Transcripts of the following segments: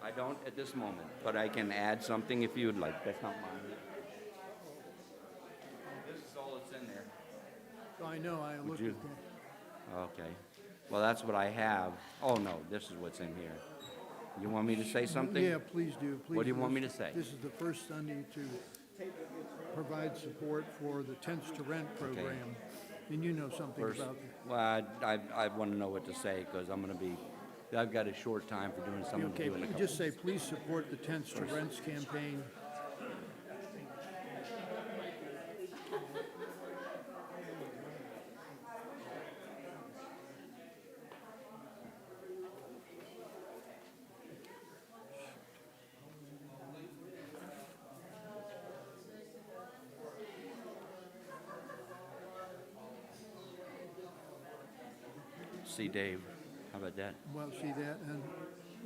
I don't at this moment, but I can add something if you would like. That's not mine. This is all that's in there. I know, I looked you- at that. Okay. Well, that's what I have. Oh, no, this is what's in here. You want me to say something? Yeah, please do, please. What do you want me to say? This is the first Sunday to provide support for the Tents to Rent program. And you know something First, about that. well, I want to know what to say because I've got a short time for doing something. Okay, to do in a couple. just say, please support the Tents to Rents campaign. See, Dave, how about that? Well, see that, and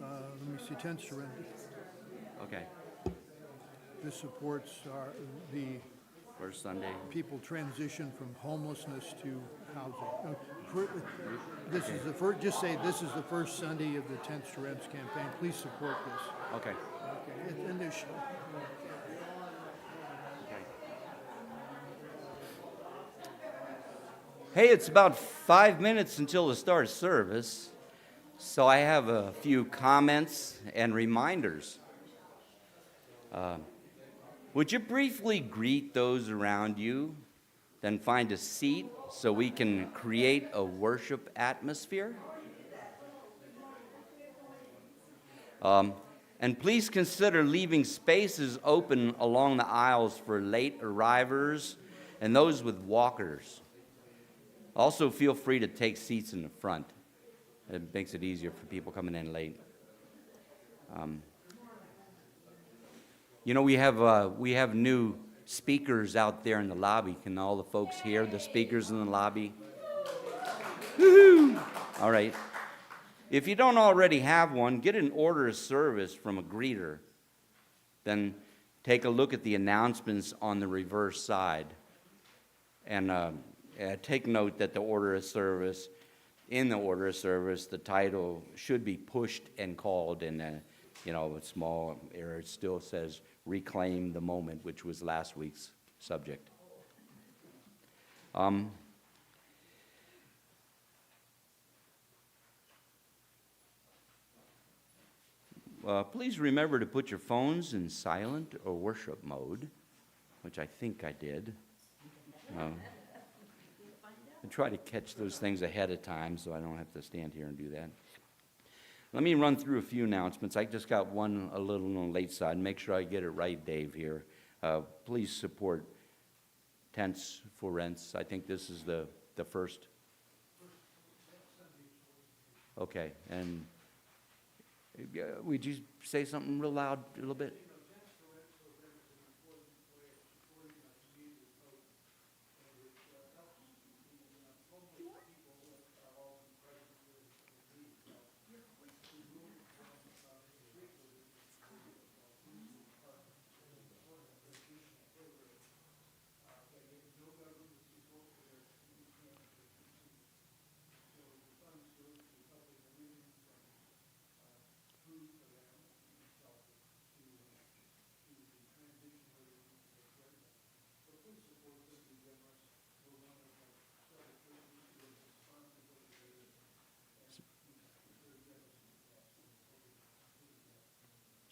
let me see, Tents to Rent. Okay. This supports the First Sunday. people transition from homelessness to housing. This is the first, just say this is the first Sunday of the Tents to Rents campaign. Please support this. Okay. Okay, and this, Hey, it's about 5 minutes until the start of service, so I have a few comments and reminders. Would you briefly greet those around you, then find a seat so we can create a worship atmosphere? And please consider leaving spaces open along the aisles for late arrivers and those with walkers. Also, feel free to take seats in the front. It makes it easier for people coming in late. You know, we have new speakers out there in the lobby. Can all the folks hear the speakers in the lobby? Woo-hoo! All right. If you don't already have one, get an order of service from a greeter. Then take a look at the announcements on the reverse side. And take note that the order of service, in the order of service, the title should be pushed and called in a small error. It still says reclaim the moment, which was last week's subject. Please remember to put your phones in silent or worship mode, which I think I did. I try to catch those things ahead of time so I don't have to stand here and do that. Let me run through a few announcements. I just got one a little on the late side. Make sure I get it right, Dave, here. Please support Tents for Rents. I think this is the first. Okay, and would you say something real loud a little bit?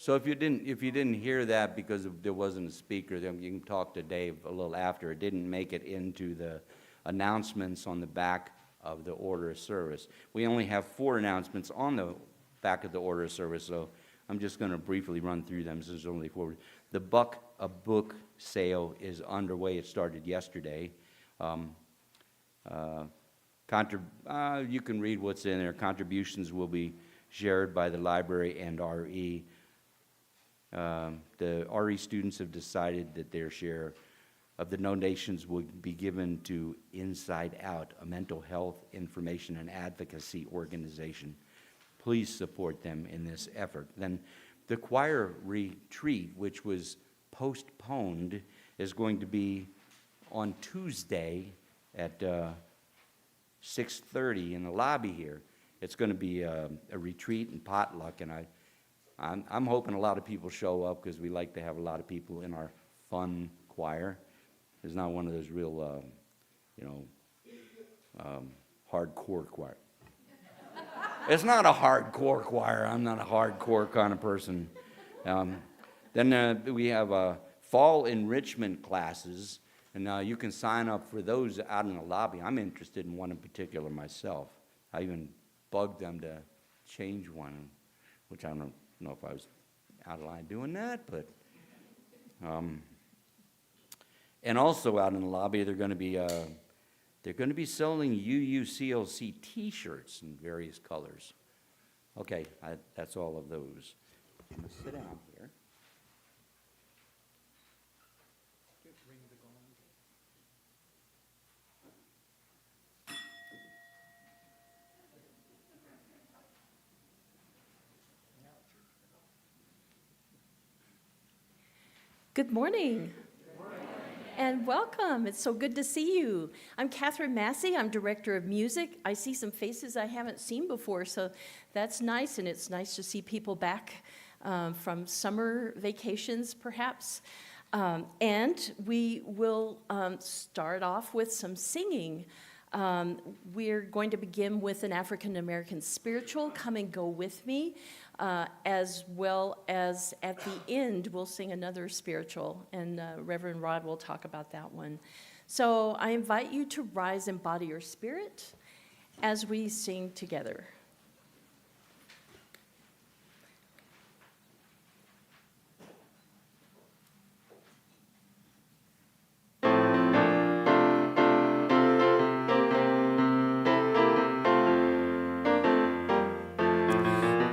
So if you didn't hear that because there wasn't a speaker, then you can talk to Dave a little after. It didn't make it into the announcements on the back of the order of service. We only have 4 announcements on the back of the order of service, so I'm just going to briefly run through them. There's only 4. The Buck a Book sale is underway. It started yesterday. You can read what's in there. Contributions will be shared by the library and RE. The RE students have decided that their share of the donations will be given to Inside Out, a mental health information and advocacy organization. Please support them in this effort. Then the choir retreat, which was postponed, is going to be on Tuesday at 6:30 in the lobby here. It's going to be a retreat and potluck, and I'm hoping a lot of people show up because we like to have a lot of people in our fun choir. It's not one of those real, hardcore choir. It's not a hardcore choir. I'm not a hardcore kind of person. Then we have fall enrichment classes, and you can sign up for those out in the lobby. I'm interested in one in particular myself. I even bugged them to change one, which I don't know if I was out of line doing that, but and also out in the lobby they're going to be selling UUCLC T-shirts in various colors. Okay, that's all of those. I'm going to sit down here. Good morning. And welcome. It's so good to see you. I'm Catherine Massey. I'm Director of Music. I see some faces I haven't seen before, so that's nice, and it's nice to see people back from summer vacations, perhaps. And we will start off with some singing. We're going to begin with an African American spiritual, Come and Go With Me, as well as at the end we'll sing another spiritual, and Reverend Rod will talk about that one. So I invite you to rise and body your spirit as we sing together.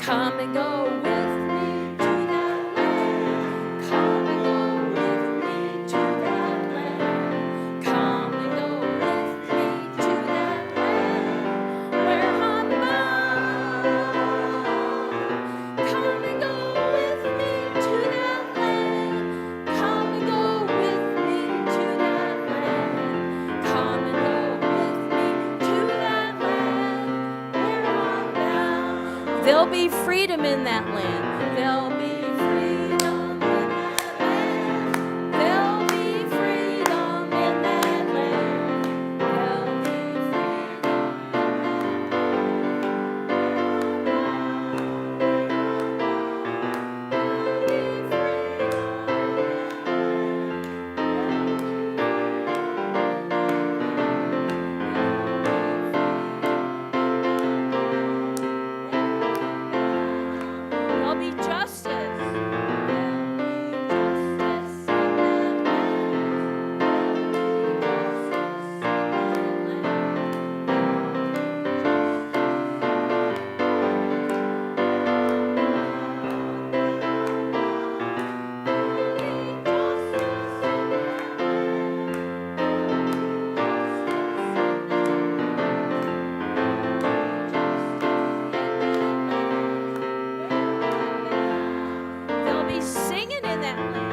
Come and go with me to that land. Come and go with me to that land. Come and go with me to that land where I'm bound. Come and go with me to that land. Come and go with me to that land. Come and go with me to that land where I'm bound. There'll be freedom in that land. There'll be freedom in that land. There'll be freedom in that land. There'll be There'll be justice. They'll be singing in that land.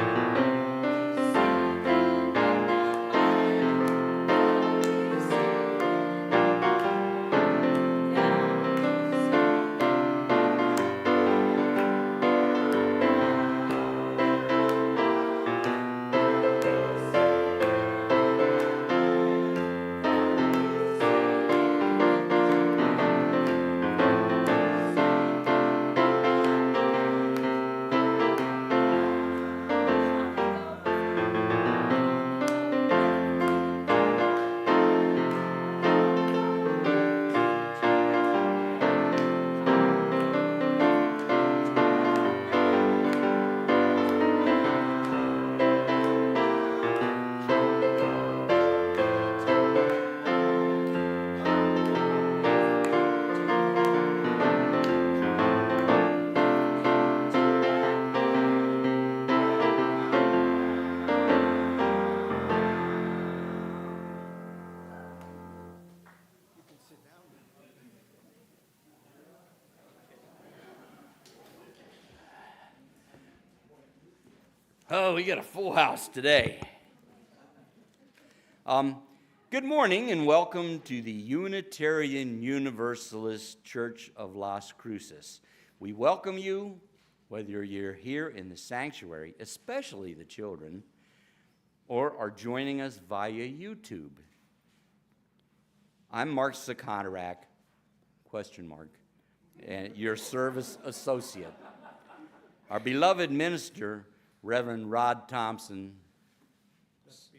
Oh, we got a full house today. Good morning and welcome to the Unitarian Universalist Church of Las Cruces. We welcome you Whether you're here in the sanctuary, especially the children, or are joining us via YouTube. I'm Mark Sukontarak, and your service associate. Our beloved minister, Reverend Rod Thompson,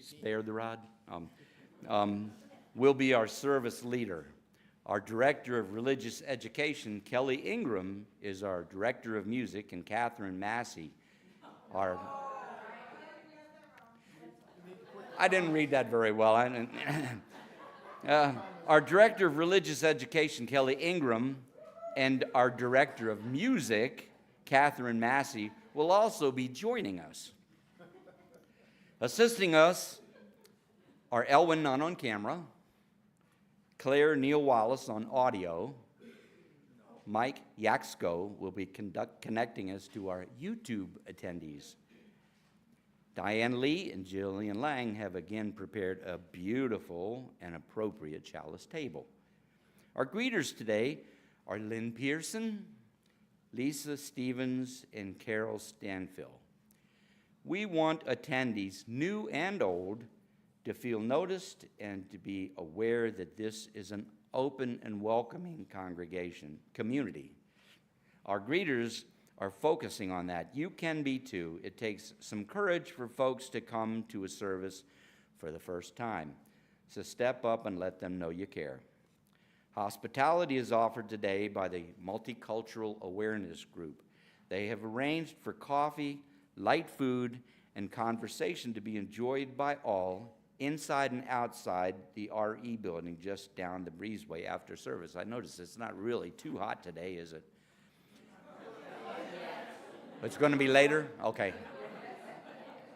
spare the rod, will be our service leader. Our Director of Religious Education, Kelly Ingram, is our Director of Music, and Catherine Massey, I didn't read that very well. Our Director of Religious Education, Kelly Ingram, and our Director of Music, Catherine Massey, will also be joining us. Assisting us are Elwin Nunn on camera, Claire Neal Wallace on audio, Mike Yaxko will be connecting us to our YouTube attendees. Diane Lee and Jillian Lang have again prepared a beautiful and appropriate chalice table. Our greeters today are Lynn Pearson, Lisa Stevens, and Carol Stanfill. We want attendees, new and old, to feel noticed and to be aware that this is an open and welcoming community. Our greeters are focusing on that. You can be too. It takes some courage for folks to come to a service for the first time. So step up and let them know you care. Hospitality is offered today by the Multicultural Awareness Group. They have arranged for coffee, light food, and conversation to be enjoyed by all inside and outside the RE building just down the breezeway after service. I noticed it's not really too hot today, is it? It's going to be later? Okay.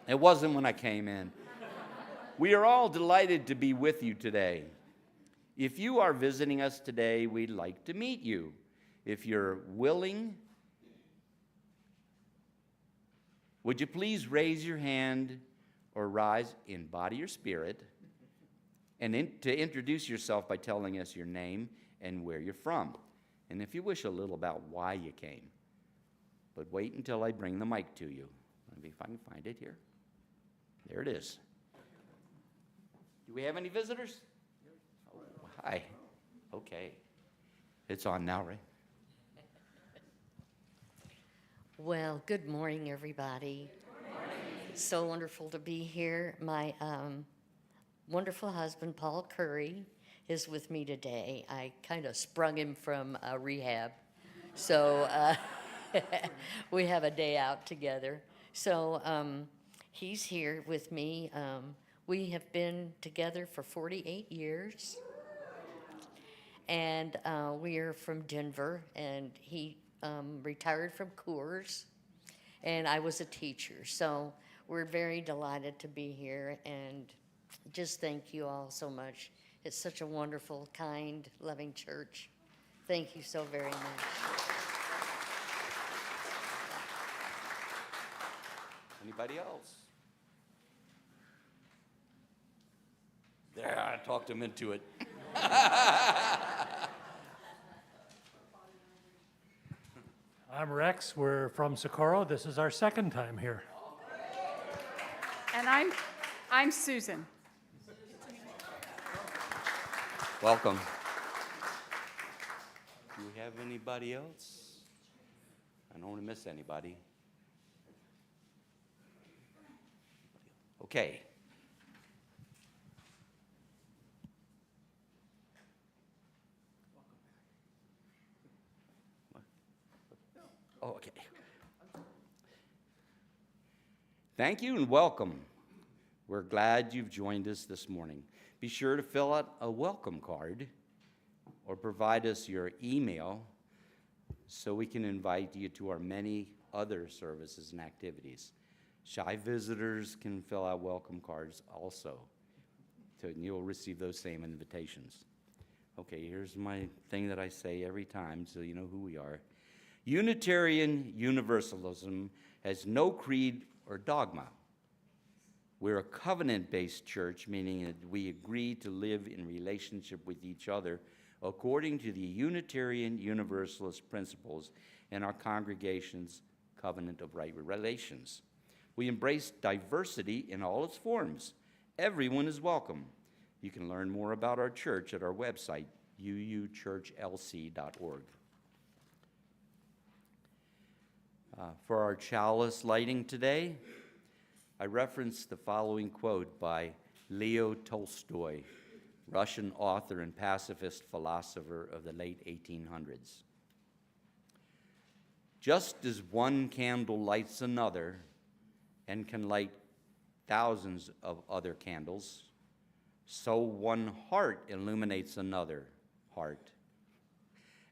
It wasn't when I came in. We are all delighted to be with you today. If you are visiting us today, we'd like to meet you. If you're willing, would you please raise your hand or rise in body or spirit and to introduce yourself by telling us your name and where you're from. And if you wish, a little about why you came. But wait until I bring the mic to you. Let me see if I can find it here. There it is. Do we have any visitors? Oh, hi. Okay. It's on now, right? Well, good morning, everybody. So wonderful to be here. My wonderful husband, Paul Curry, is with me today. I kind of sprung him from rehab, so we have a day out together. So he's here with me. We have been together for 48 years, and we are from Denver, and he retired from Coors, and I was a teacher. So we're very delighted to be here, and just thank you all so much. It's such a wonderful, kind, loving church. Thank you so very much. Anybody else? There, I talked him into it. I'm Rex. We're from Socorro. This is our second time here. And I'm Susan. Welcome. Do we have anybody else? I don't want to miss anybody. Okay. Oh, okay. Thank you and welcome. We're glad you've joined us this morning. Be sure to fill out a welcome card or provide us your email so we can invite you to our many other services and activities. Shy visitors can fill out welcome cards also, so you'll receive those same invitations. Okay, here's my thing that I say every time so you know who we are. Unitarian Universalism has no creed or dogma. We're a covenant-based church, meaning that we agree to live in relationship with each other according to the Unitarian Universalist principles and our congregation's covenant of right relations. We embrace diversity in all its forms. Everyone is welcome. You can learn more about our church at our website, uuchurchlc.org. For our chalice lighting today, I reference the following quote by Leo Tolstoy, Russian author and pacifist philosopher of the late 1800s. Just as one candle lights another and can light thousands of other candles, so one heart illuminates another heart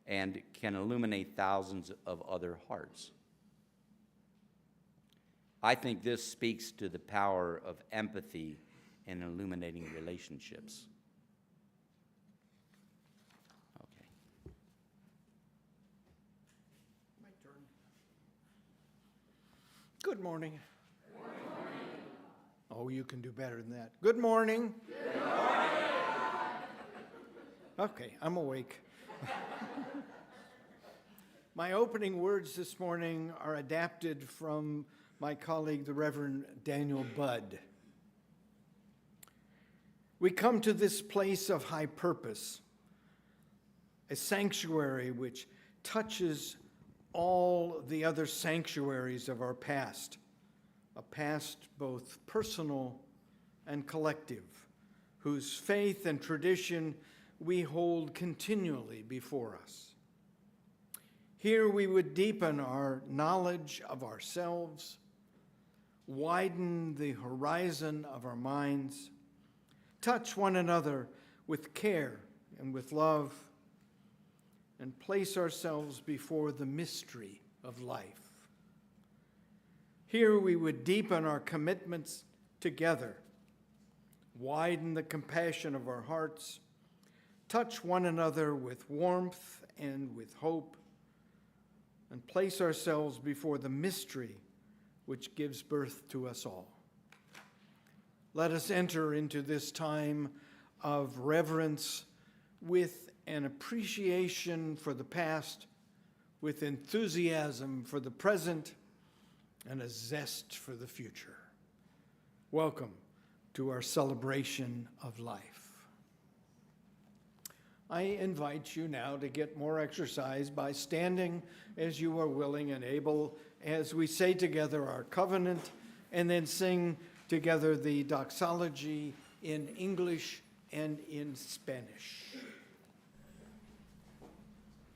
and can illuminate thousands of other hearts. I think this speaks to the power of empathy in illuminating relationships. Okay. My turn. Good morning. Good morning. Oh, you can do better than that. Good morning. Good morning. Okay, I'm awake. My opening words this morning are adapted from my colleague, the Reverend Daniel Budd. We come to this place of high purpose, a sanctuary which touches all the other sanctuaries of our past, a past both personal and collective, whose faith and tradition we hold continually before us. Here we would deepen our knowledge of ourselves, widen the horizon of our minds, touch one another with care and with love, and place ourselves before the mystery of life. Here we would deepen our commitments together, widen the compassion of our hearts, touch one another with warmth and with hope, and place ourselves before the mystery which gives birth to us all. Let us enter into this time of reverence with an appreciation for the past, with enthusiasm for the present, and a zest for the future. Welcome to our celebration of life. I invite you now to get more exercise by standing as you are willing and able as we say together our covenant and then sing together the doxology in English and in Spanish.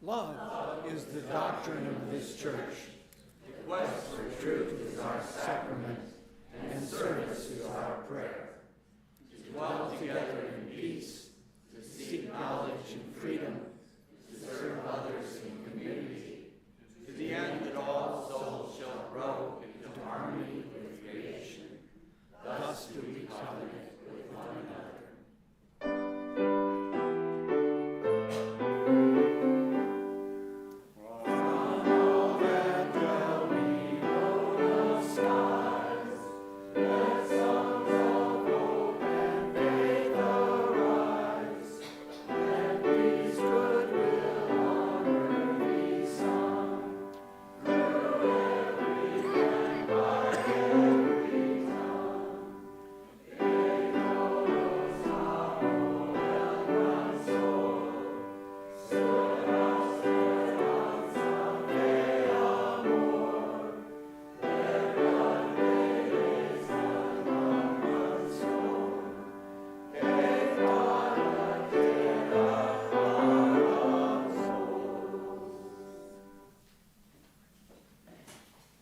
Love is the doctrine of this church. The quest for truth is our sacrament, and service is our prayer. To dwell together in peace, to seek knowledge and freedom, to serve others in community, to the end that all souls shall grow into harmony with creation. Thus do we covenant with one another.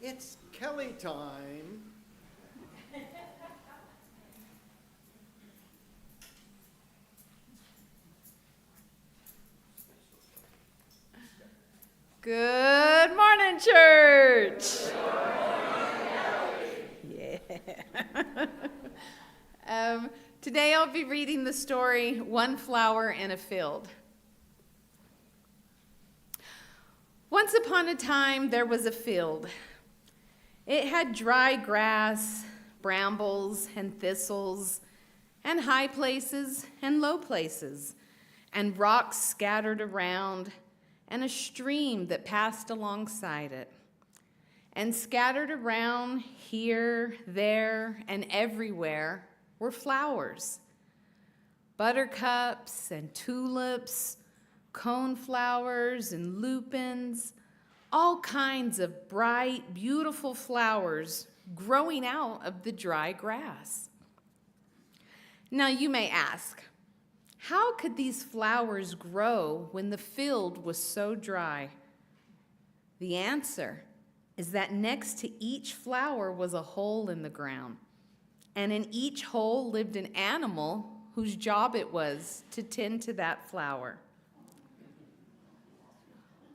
It's Kelly time. Good morning, church. Yeah. Today I'll be reading the story, One Flower in a Field. Once upon a time, there was a field. It had dry grass, brambles, and thistles, and high places and low places, and rocks scattered around, and a stream that passed alongside it. And scattered around here, there, and everywhere were flowers. Buttercups and tulips, coneflowers and lupins, all kinds of bright, beautiful flowers growing out of the dry grass. Now you may ask, how could these flowers grow when the field was so dry? The answer is that next to each flower was a hole in the ground, and in each hole lived an animal whose job it was to tend to that flower.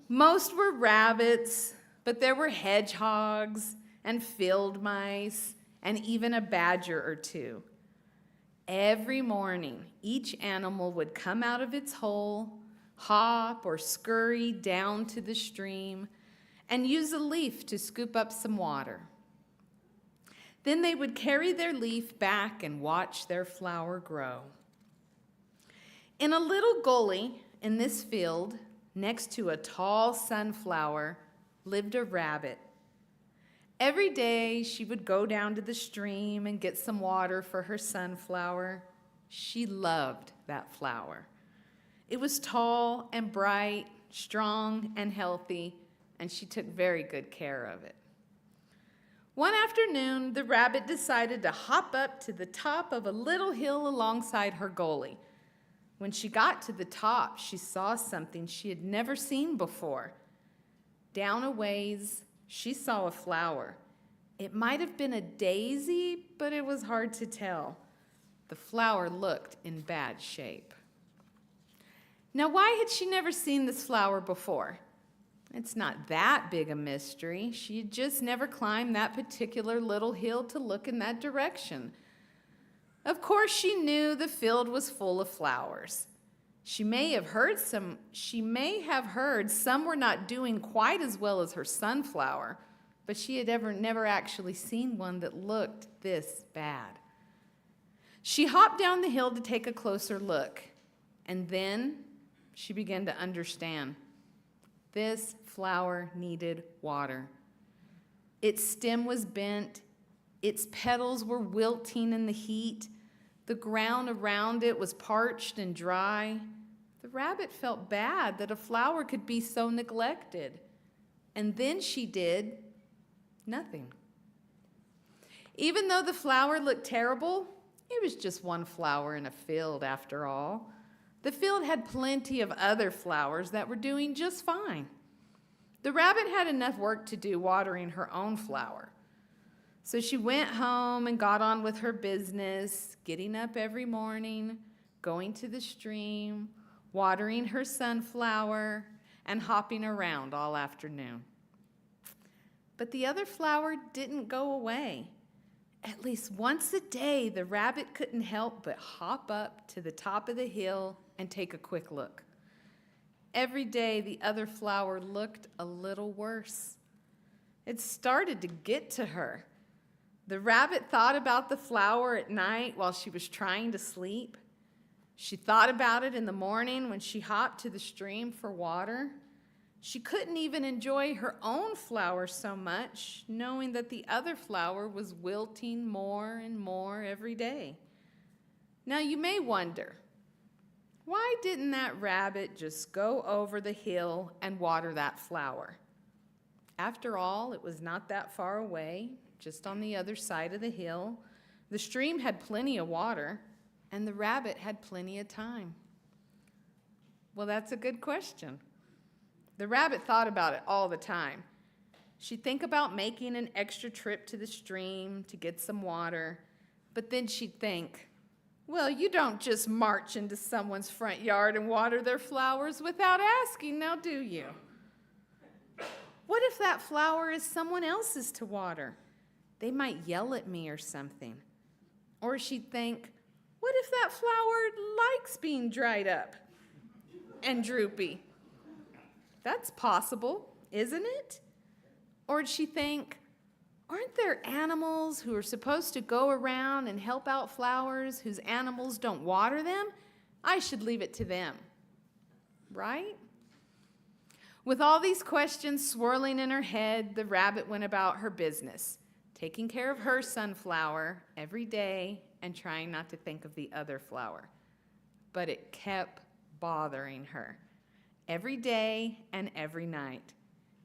Most were rabbits, but there were hedgehogs and field mice and even a badger or two. Every morning, each animal would come out of its hole, hop or scurry down to the stream, and use a leaf to scoop up some water. Then they would carry their leaf back and watch their flower grow. In a little gully in this field, next to a tall sunflower, lived a rabbit. Every day she would go down to the stream and get some water for her sunflower. She loved that flower. It was tall and bright, strong and healthy, and she took very good care of it. One afternoon, the rabbit decided to hop up to the top of a little hill alongside her gully. When she got to the top, she saw something she had never seen before. Down a ways, she saw a flower. It might have been a daisy, but it was hard to tell. The flower looked in bad shape. Now, why had she never seen this flower before? It's not that big a mystery. She had just never climbed that particular little hill to look in that direction. Of course, she knew the field was full of flowers. She may have heard some were not doing quite as well as her sunflower, but she had never actually seen one that looked this bad. She hopped down the hill to take a closer look, and then she began to understand. This flower needed water. Its stem was bent, its petals were wilting in the heat, the ground around it was parched and dry. The rabbit felt bad that a flower could be so neglected. And then she did nothing. Even though the flower looked terrible, it was just one flower in a field after all. The field had plenty of other flowers that were doing just fine. The rabbit had enough work to do watering her own flower. So she went home and got on with her business, getting up every morning, going to the stream, watering her sunflower, and hopping around all afternoon. But the other flower didn't go away. At least once a day, the rabbit couldn't help but hop up to the top of the hill and take a quick look. Every day, the other flower looked a little worse. It started to get to her. The rabbit thought about the flower at night while she was trying to sleep. She thought about it in the morning when she hopped to the stream for water. She couldn't even enjoy her own flower so much, knowing that the other flower was wilting more and more every day. Now you may wonder, why didn't that rabbit just go over the hill and water that flower? After all, it was not that far away, just on the other side of the hill. The stream had plenty of water, and the rabbit had plenty of time. Well, that's a good question. The rabbit thought about it all the time. She'd think about making an extra trip to the stream to get some water, but then she'd think, well, you don't just march into someone's front yard and water their flowers without asking, now do you? What if that flower is someone else's to water? They might yell at me or something. Or she'd think, what if that flower likes being dried up and droopy? That's possible, isn't it? Or she'd think, aren't there animals who are supposed to go around and help out flowers whose animals don't water them? I should leave it to them. Right? With all these questions swirling in her head, the rabbit went about her business, taking care of her sunflower every day and trying not to think of the other flower. But it kept bothering her every day and every night.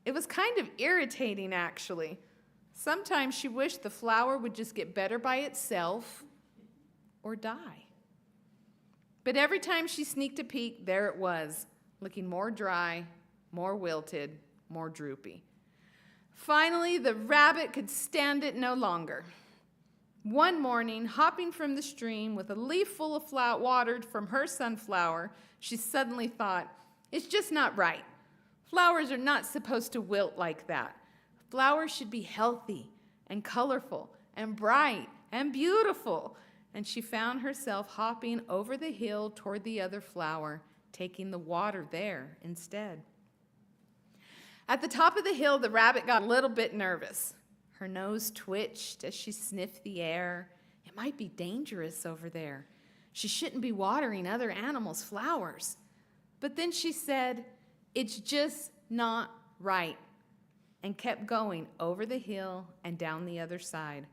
It was kind of irritating, actually. Sometimes she wished the flower would just get better by itself or die. But every time she sneaked a peek, there it was, looking more dry, more wilted, more droopy. Finally, the rabbit could stand it no longer. One morning, hopping from the stream with a leaf full of water from her sunflower, she suddenly thought, it's just not right. Flowers are not supposed to wilt like that. Flowers should be healthy and colorful and bright and beautiful. And she found herself hopping over the hill toward the other flower, taking the water there instead. At the top of the hill, the rabbit got a little bit nervous. Her nose twitched as she sniffed the air. It might be dangerous over there. She shouldn't be watering other animals' flowers. But then she said, it's just not right, and kept going over the hill and down the other side.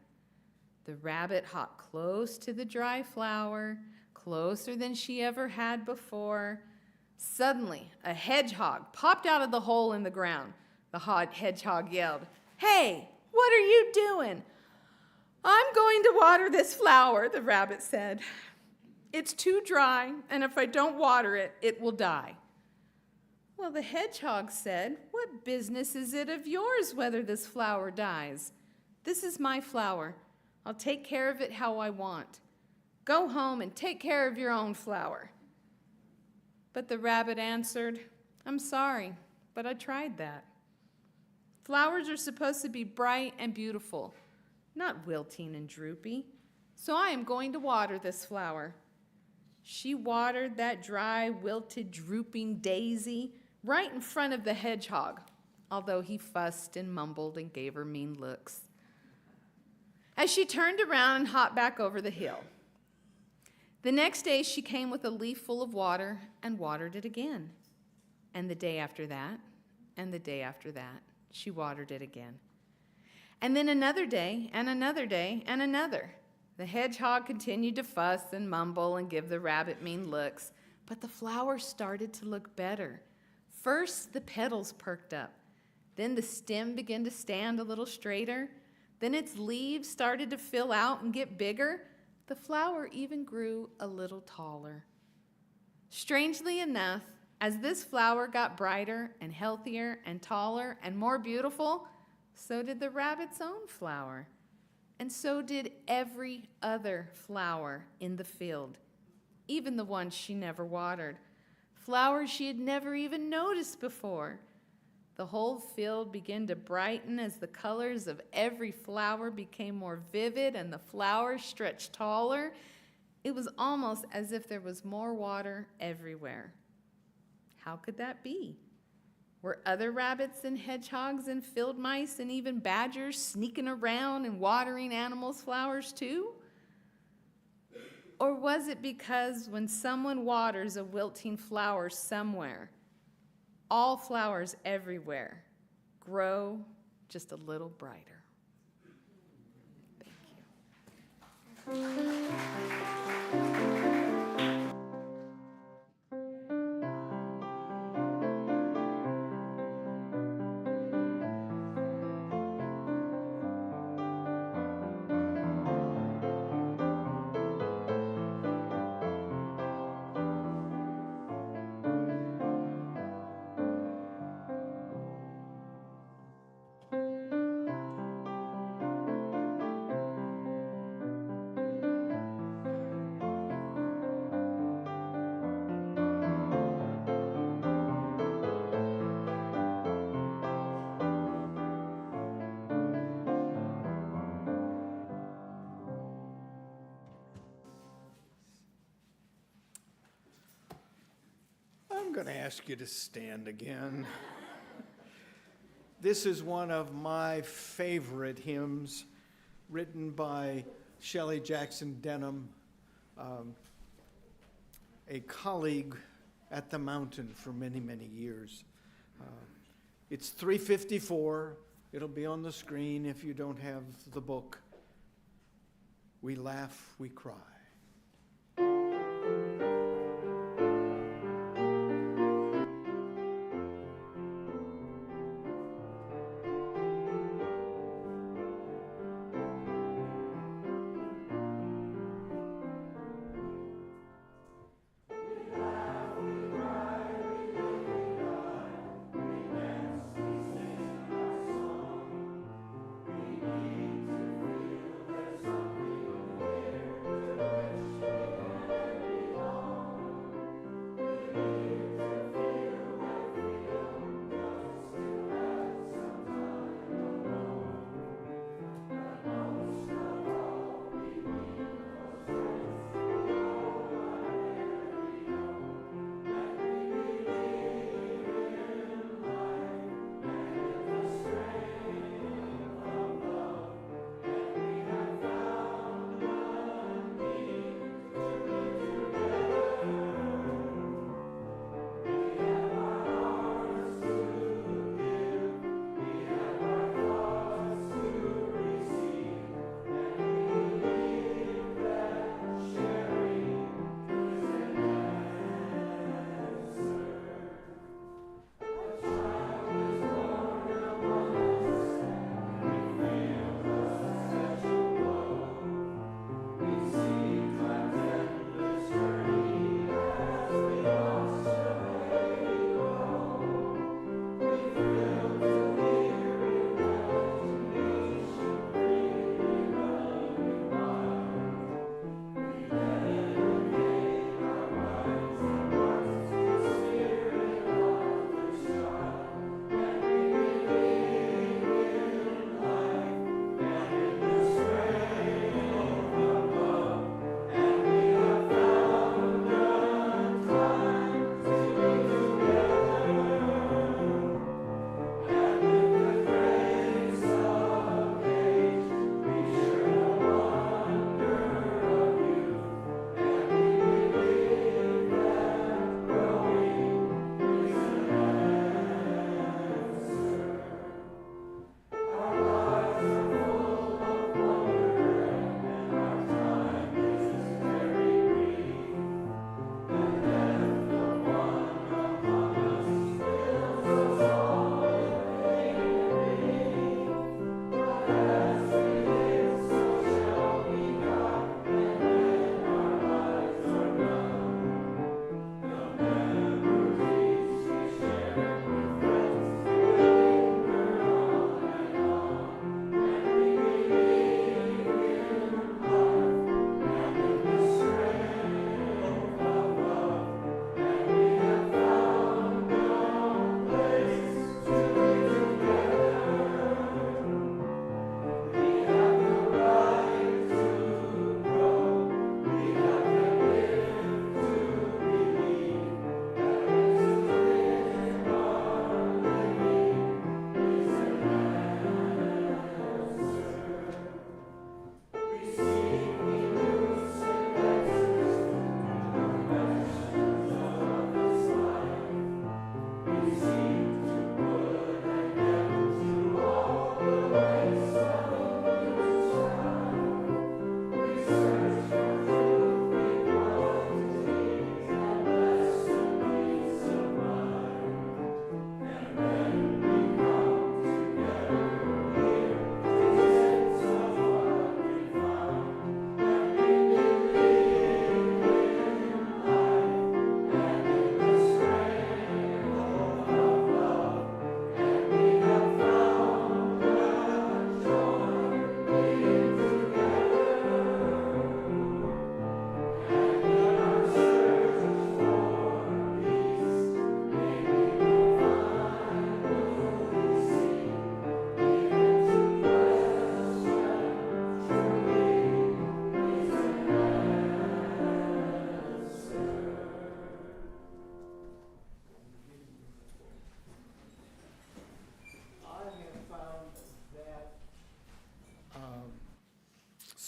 The rabbit hopped close to the dry flower, closer than she ever had before. Suddenly, a hedgehog popped out of the hole in the ground. The hedgehog yelled, "Hey, what are you doing?" "I'm going to water this flower," the rabbit said. "It's too dry, and if I don't water it, it will die." Well, the hedgehog said, "What business is it of yours whether this flower dies? This is my flower. I'll take care of it how I want. Go home and take care of your own flower." But the rabbit answered, "I'm sorry, but I tried that. Flowers are supposed to be bright and beautiful, not wilting and droopy. So I am going to water this flower." She watered that dry, wilted, drooping daisy right in front of the hedgehog, although he fussed and mumbled and gave her mean looks. As she turned around and hopped back over the hill. The next day she came with a leaf full of water and watered it again. And the day after that, and the day after that, she watered it again. And then another day, and another day, and another. The hedgehog continued to fuss and mumble and give the rabbit mean looks, but the flower started to look better. First, the petals perked up. Then the stem began to stand a little straighter. Then its leaves started to fill out and get bigger. The flower even grew a little taller. Strangely enough, as this flower got brighter and healthier and taller and more beautiful, so did the rabbit's own flower. And so did every other flower in the field, even the ones she never watered, flowers she had never even noticed before. The whole field began to brighten as the colors of every flower became more vivid and the flowers stretched taller. It was almost as if there was more water everywhere. How could that be? Were other rabbits and hedgehogs and field mice and even badgers sneaking around and watering animals' flowers too? Or was it because when someone waters a wilting flower somewhere, all flowers everywhere grow just a little brighter? Thank you. I'm going to ask you to stand again. This is one of my favorite hymns written by Shelley Jackson Denham, a colleague at the Mountain for many, many years. It's 354. It'll be on the screen if you don't have the book. We laugh, we cry.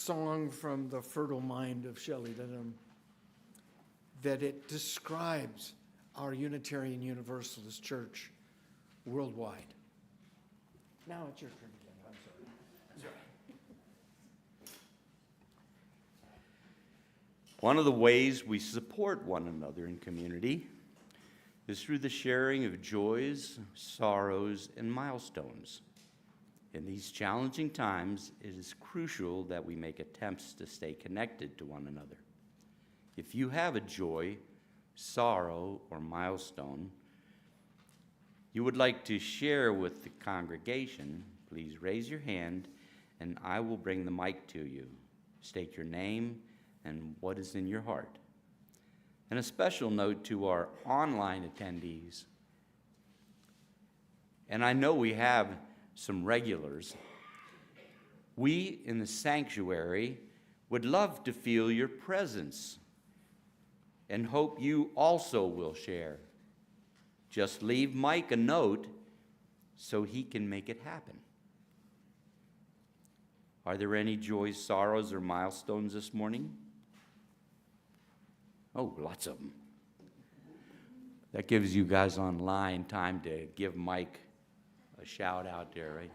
song from the fertile mind of Shelley that it describes our Unitarian Universalist Church worldwide. Now it's your turn again, I'm sorry. One of the ways we support one another in community is through the sharing of joys, sorrows, and milestones. In these challenging times, it is crucial that we make attempts to stay connected to one another. If you have a joy, sorrow, or milestone you would like to share with the congregation, please raise your hand and I will bring the mic to you. State your name and what is in your heart. And a special note to our online attendees. And I know we have some regulars. We in the sanctuary would love to feel your presence and hope you also will share. Just leave Mike a note so he can make it happen. Are there any joys, sorrows, or milestones this morning? Oh, lots of them. That gives you guys online time to give Mike a shout out there, right?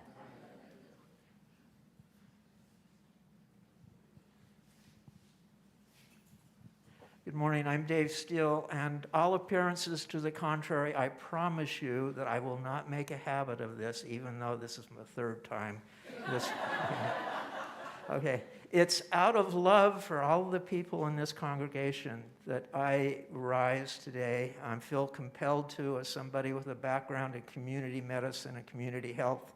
Good morning, I'm Dave Steele, and all appearances to the contrary, I promise you that I will not make a habit of this, even though this is my third time. Okay, it's out of love for all the people in this congregation that I rise today. I feel compelled to, as somebody with a background in community medicine and community health,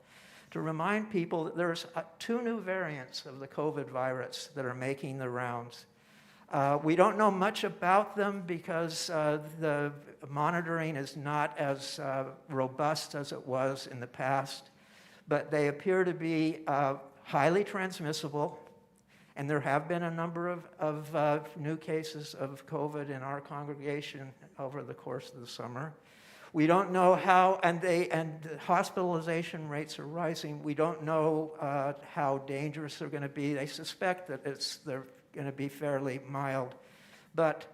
to remind people that there's 2 new variants of the COVID virus that are making the rounds. We don't know much about them because the monitoring is not as robust as it was in the past, but they appear to be highly transmissible, and there have been a number of new cases of COVID in our congregation over the course of the summer. We don't know how, and hospitalization rates are rising. We don't know how dangerous they're going to be. They suspect that they're going to be fairly mild. But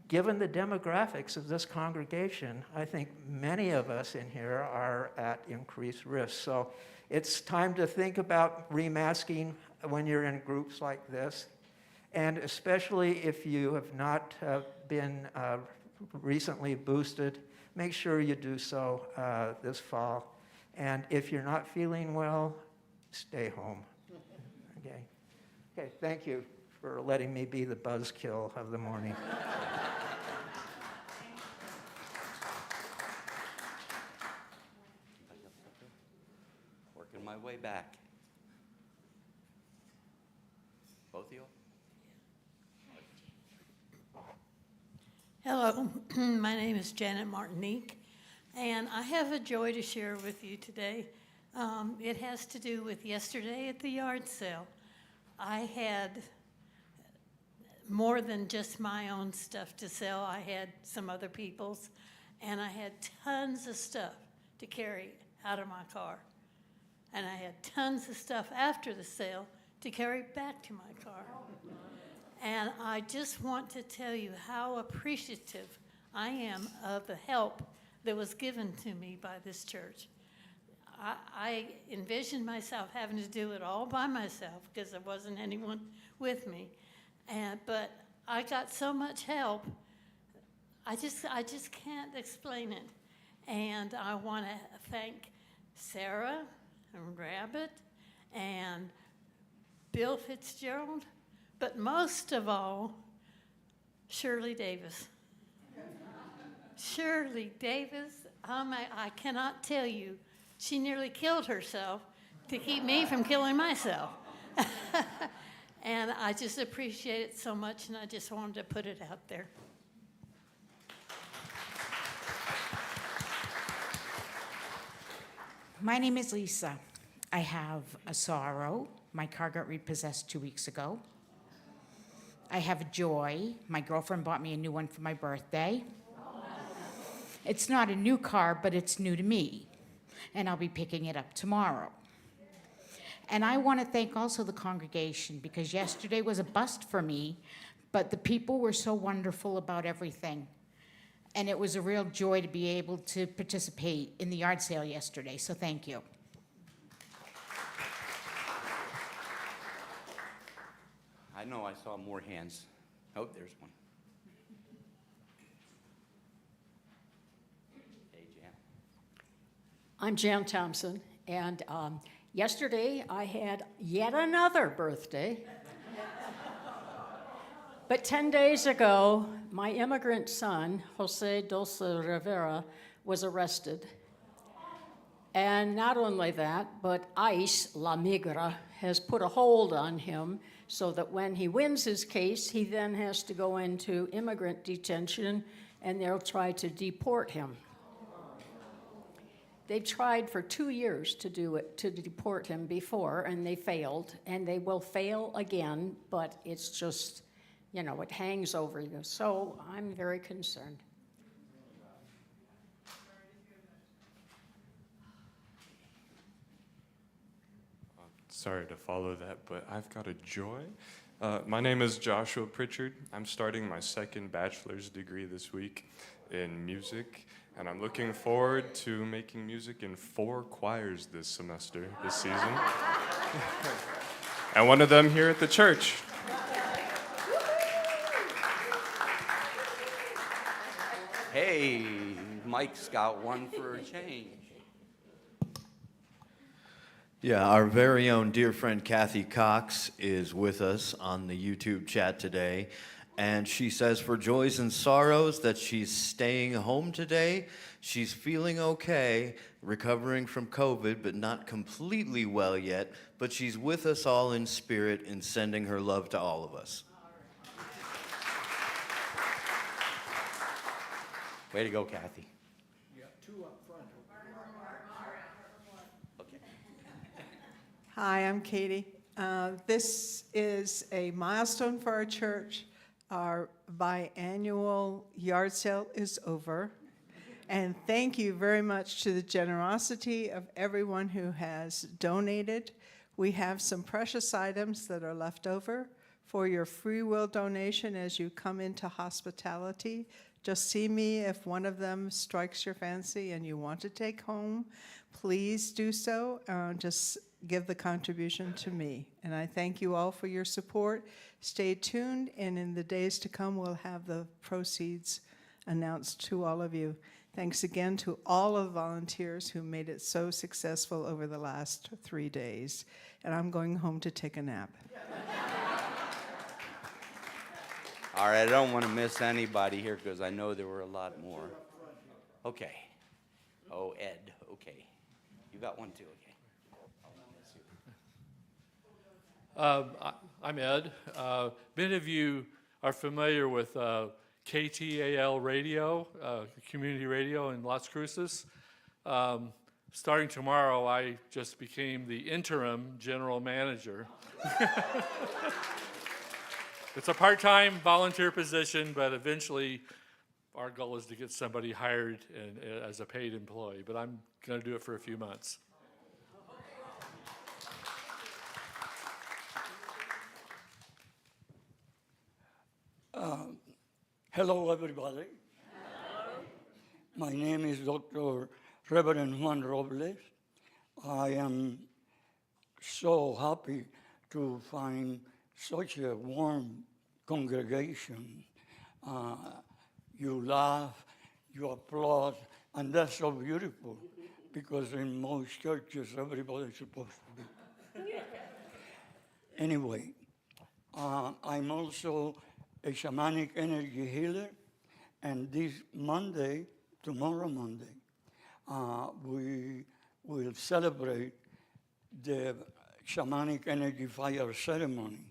given the demographics of this congregation, I think many of us in here are at increased risk. So it's time to think about remasking when you're in groups like this. And especially if you have not been recently boosted, make sure you do so this fall. And if you're not feeling well, stay home. Okay. Okay, thank you for letting me be the buzzkill of the morning. Working my way back. Both of you? Hello, my name is Janet Martinique, and I have a joy to share with you today. It has to do with yesterday at the yard sale. I had more than just my own stuff to sell. I had some other people's, and I had tons of stuff to carry out of my car. And I had tons of stuff after the sale to carry back to my car. And I just want to tell you how appreciative I am of the help that was given to me by this church. I envisioned myself having to do it all by myself because there wasn't anyone with me. But I got so much help, I just can't explain it. And I want to thank Sarah and Rabbit and Bill Fitzgerald, but most of all, Shirley Davis. Shirley Davis, I cannot tell you, she nearly killed herself to keep me from killing myself. And I just appreciate it so much, and I just wanted to put it out there. My name is Lisa. I have a sorrow. My car got repossessed 2 weeks ago. I have a joy. My girlfriend bought me a new one for my birthday. It's not a new car, but it's new to me, and I'll be picking it up tomorrow. And I want to thank also the congregation, because yesterday was a bust for me, but the people were so wonderful about everything. And it was a real joy to be able to participate in the yard sale yesterday, so thank you. I know I saw more hands. Oh, there's one. Hey, Jan. I'm Jan Thompson, and yesterday I had yet another birthday. But 10 days ago, my immigrant son, Jose Dulce Rivera, was arrested. And not only that, but ICE, La Migra, has put a hold on him so that when he wins his case, he then has to go into immigrant detention and they'll try to deport him. They've tried for 2 years to do it, to deport him before, and they failed, and they will fail again, but it's just, you know, it hangs over you. So I'm very concerned. Sorry to follow that, but I've got a joy. My name is Joshua Pritchard. I'm starting my second bachelor's degree this week in music, and I'm looking forward to making music in 4 choirs this season. And one of them here at the church. Hey, Mike's got one for a change. Yeah, our very own dear friend Kathy Cox is with us on the YouTube chat today. And she says for joys and sorrows that she's staying home today. She's feeling okay, recovering from COVID, but not completely well yet. But she's with us all in spirit and sending her love to all of us. Way to go, Kathy. You got 2 up front. Okay. Hi, I'm Katie. This is a milestone for our church. Our biannual yard sale is over. And thank you very much to the generosity of everyone who has donated. We have some precious items that are left over for your free will donation as you come into hospitality. Just see me if one of them strikes your fancy and you want to take home. Please do so. Just give the contribution to me. And I thank you all for your support. Stay tuned, and in the days to come, we'll have the proceeds announced to all of you. Thanks again to all of the volunteers who made it so successful over the last 3 days. And I'm going home to take a nap. All right, I don't want to miss anybody here because I know there were a lot more. Okay. Oh, Ed, okay. You got one too, okay. I'm Ed. Many of you are familiar with KTAL radio, community radio in Las Cruces. Starting tomorrow, I just became the interim general manager. It's a part-time volunteer position, but eventually our goal is to get somebody hired as a paid employee, but I'm going to do it for a few months. Hello, everybody. My name is Dr. Reverend Juan Robles. I am so happy to find such a warm congregation. You laugh, you applaud, and that's so beautiful because in most churches, everybody's supposed to be. Anyway, I'm also a shamanic energy healer, and this Monday, tomorrow Monday, we will celebrate the shamanic energy fire ceremony.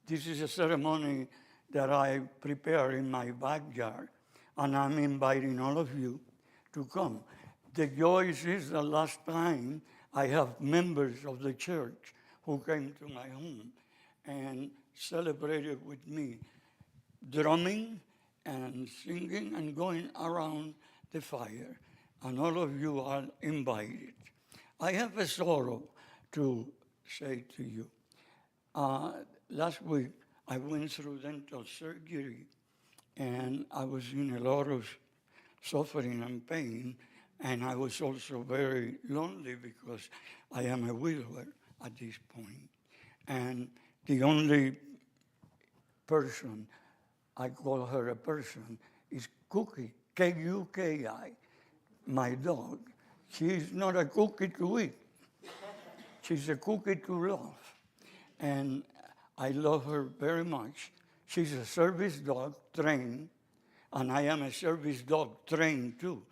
This is a ceremony that I prepare in my backyard, and I'm inviting all of you to come. The joy is the last time I have members of the church who came to my home and celebrated with me, drumming and singing and going around the fire. And all of you are invited. I have a sorrow to say to you. Last week, I went through dental surgery, and I was in a lot of suffering and pain, and I was also very lonely because I am a widower at this point. And the only person, I call her a person, is Cookie, K-U-K-I, my dog. She's not a cookie to eat. She's a cookie to love. And I love her very much. She's a service dog trained, and I am a service dog trained too,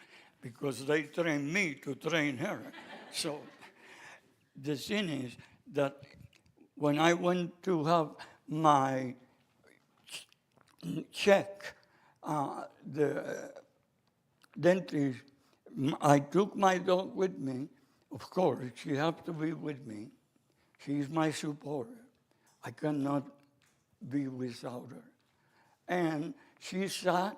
because they train me to train her. So the thing is that when I went to have my check, the dentist, I took my dog with me. Of course, she has to be with me. She is my support. I cannot be without her. And she sat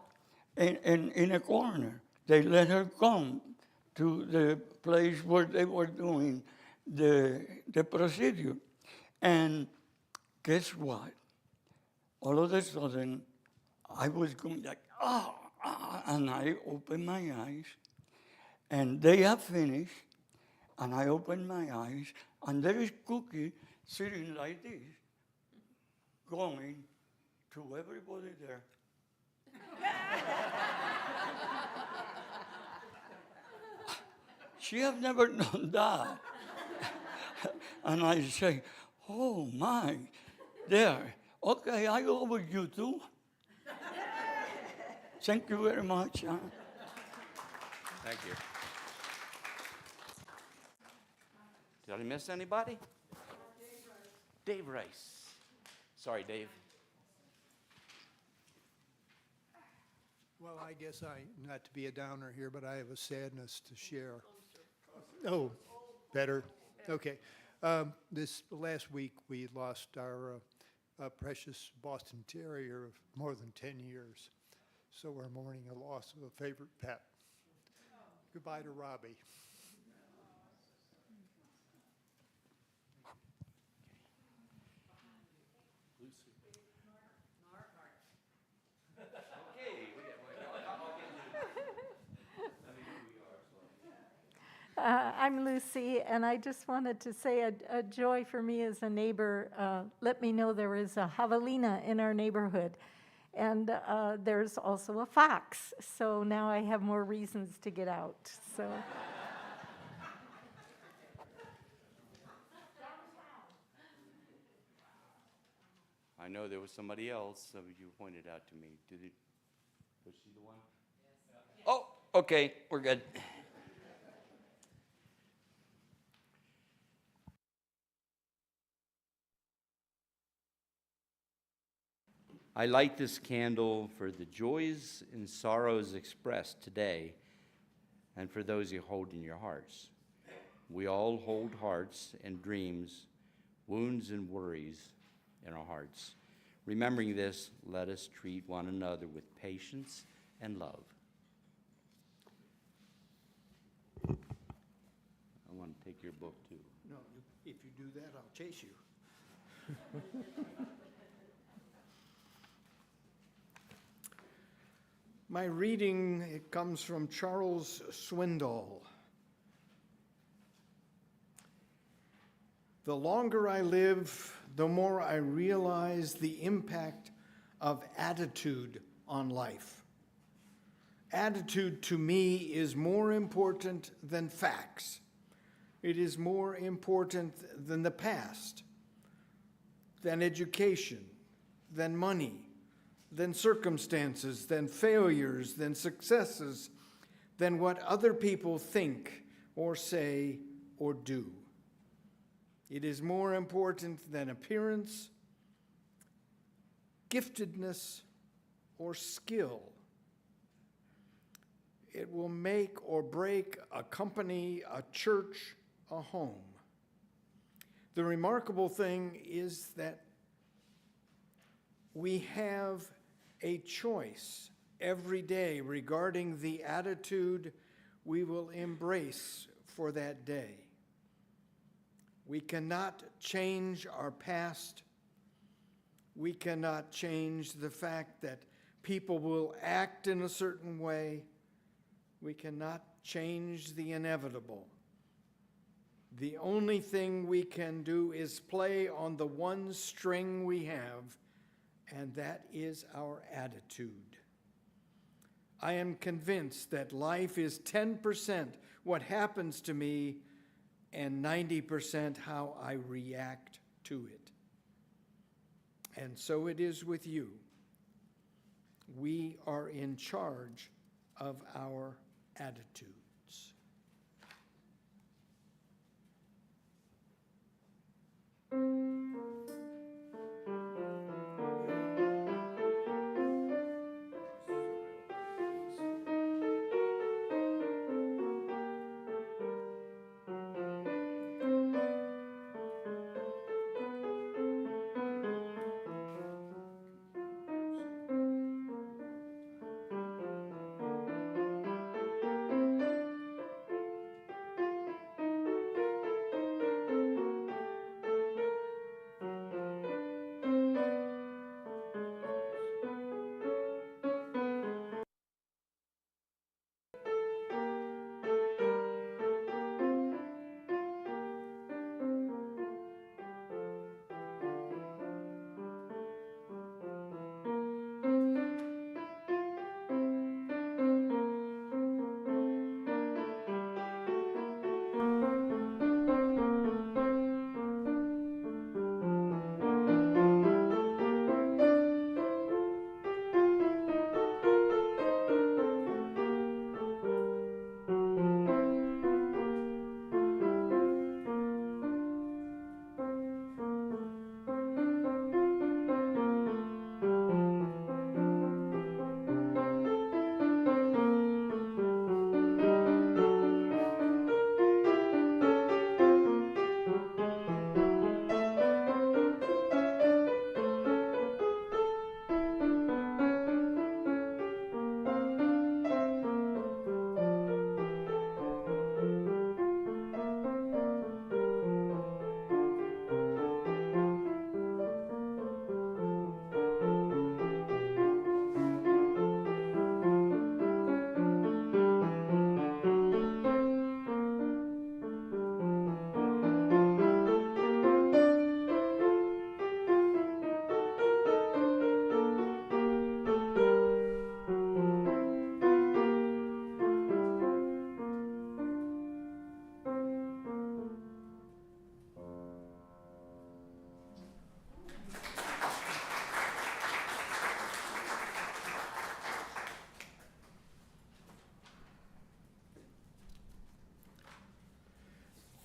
in a corner. They let her come to the place where they were doing the procedure. And guess what? All of a sudden, I was going like, and I opened my eyes, and they have finished, and I opened my eyes, and there is Cookie sitting like this, going to everybody there. She have never done that. And I say, oh my, there. Okay, I go with you too. Thank you very much. Thank you. Did I miss anybody? Dave Rice. Sorry, Dave. Well, I guess not to be a downer here, but I have a sadness to share. Oh, better? Okay. This last week, we lost our precious Boston Terrier of more than 10 years. So we're mourning a loss of a favorite pet. Goodbye to Robbie. I'm Lucy, and I just wanted to say a joy for me as a neighbor. Let me know there is a javelina in our neighborhood, and there's also a fox. So now I have more reasons to get out. So. I know there was somebody else that you pointed out to me. Was she the one? Yes. Oh, okay, we're good. I light this candle for the joys and sorrows expressed today and for those you hold in your hearts. We all hold hearts and dreams, wounds and worries in our hearts. Remembering this, let us treat one another with patience and love. I want to take your book too. No, if you do that, I'll chase you. My reading, it comes from Charles Swindoll. The longer I live, the more I realize the impact of attitude on life. Attitude to me is more important than facts. It is more important than the past, than education, than money, than circumstances, than failures, than successes, than what other people think or say or do. It is more important than appearance, giftedness, or skill. It will make or break a company, a church, a home. The remarkable thing is that we have a choice every day regarding the attitude we will embrace for that day. We cannot change our past. We cannot change the fact that people will act in a certain way. We cannot change the inevitable. The only thing we can do is play on the one string we have, and that is our attitude. I am convinced that life is 10% what happens to me and 90% how I react to it. And so it is with you. We are in charge of our attitudes.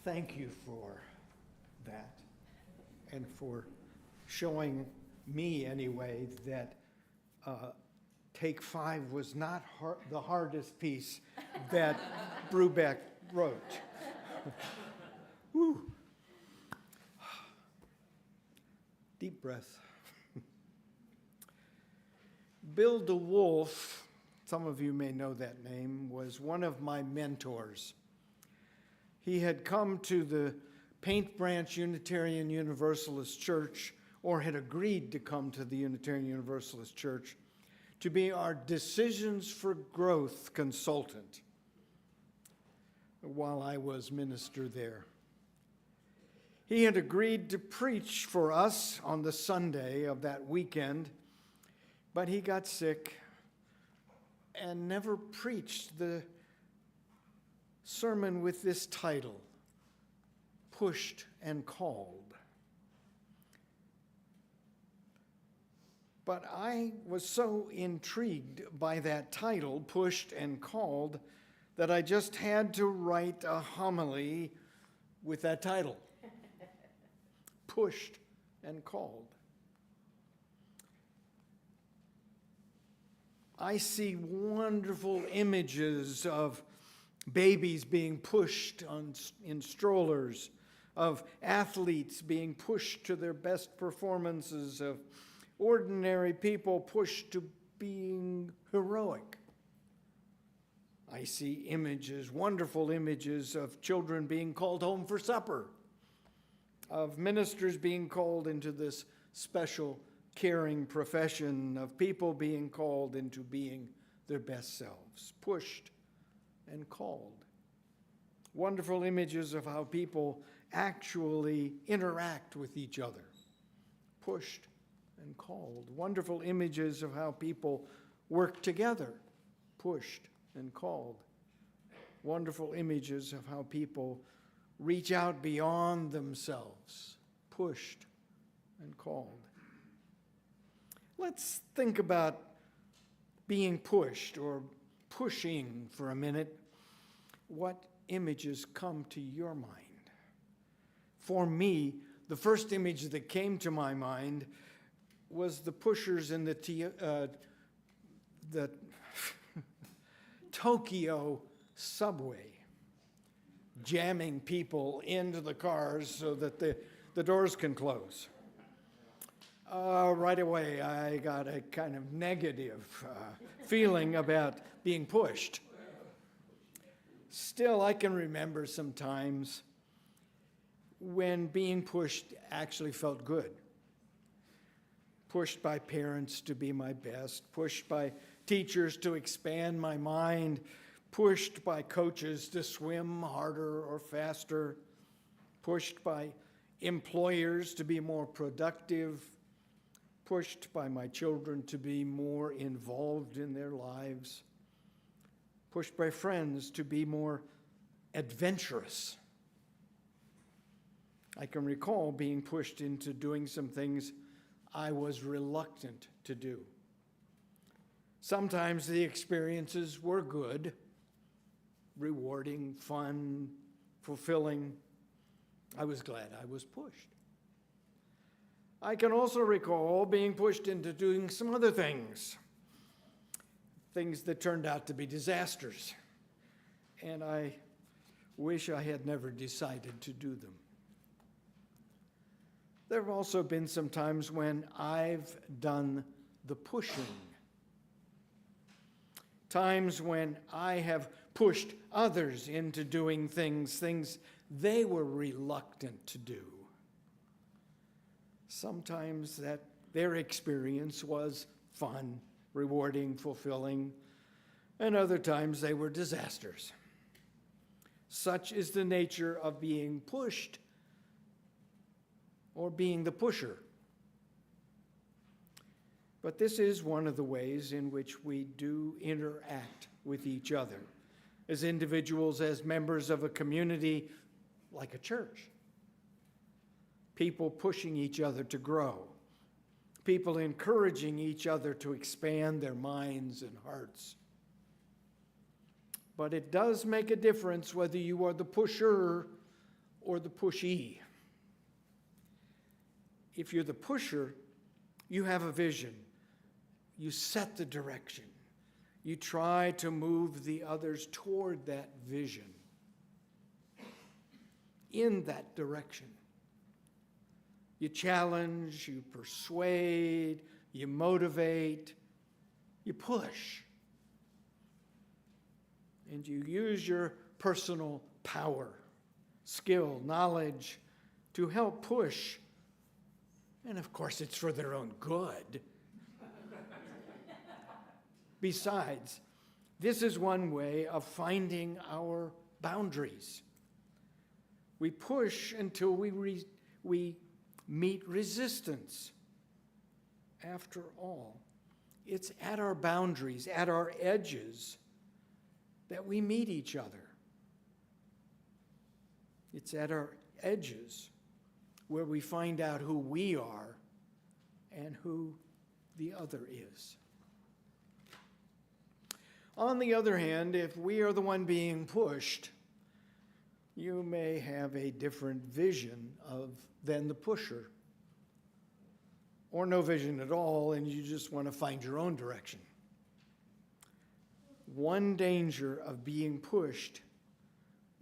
Thank you for that, and for showing me, anyway, that Take 5 was not the hardest piece that Brubeck wrote. Whew. Deep breath. Bill DeWolf, some of you may know that name, was one of my mentors. He had come to the Paint Branch Unitarian Universalist Church, or had agreed to come to the Unitarian Universalist Church, to be our Decisions for Growth consultant while I was minister there. He had agreed to preach for us on the Sunday of that weekend, but he got sick and never preached the sermon with this title, Pushed and Called. But I was so intrigued by that title, Pushed and Called, that I just had to write a homily with that title, Pushed and Called. I see wonderful images of babies being pushed in strollers, of athletes being pushed to their best performances, of ordinary people pushed to being heroic. I see images, wonderful images of children being called home for supper, of ministers being called into this special caring profession of people being called into being their best selves, pushed and called. Wonderful images of how people actually interact with each other, pushed and called. Wonderful images of how people work together, pushed and called. Wonderful images of how people reach out beyond themselves, pushed and called. Let's think about being pushed or pushing for a minute. What images come to your mind? For me, the first image that came to my mind was the pushers in the Tokyo subway, jamming people into the cars so that the doors can close. Right away, I got a kind of negative feeling about being pushed. Still, I can remember some times when being pushed actually felt good. Pushed by parents to be my best, pushed by teachers to expand my mind, pushed by coaches to swim harder or faster, pushed by employers to be more productive, pushed by my children to be more involved in their lives, pushed by friends to be more adventurous. I can recall being pushed into doing some things I was reluctant to do. Sometimes the experiences were good, rewarding, fun, fulfilling. I was glad I was pushed. I can also recall being pushed into doing some other things that turned out to be disasters, and I wish I had never decided to do them. There have also been some times when I've done the pushing. Times when I have pushed others into doing things they were reluctant to do. Sometimes that their experience was fun, rewarding, fulfilling, and other times they were disasters. Such is the nature of being pushed or being the pusher. But this is one of the ways in which we do interact with each other as individuals, as members of a community like a church. People pushing each other to grow. People encouraging each other to expand their minds and hearts. But it does make a difference whether you are the pusher or the pushee. If you're the pusher, you have a vision. You set the direction. You try to move the others toward that vision, in that direction. You challenge, you persuade, you motivate, you push. And you use your personal power, skill, knowledge to help push. And of course, it's for their own good. Besides, this is one way of finding our boundaries. We push until we meet resistance. After all, it's at our boundaries, at our edges, that we meet each other. It's at our edges where we find out who we are and who the other is. On the other hand, if we are the one being pushed, you may have a different vision than the pusher, or no vision at all, and you just want to find your own direction. One danger of being pushed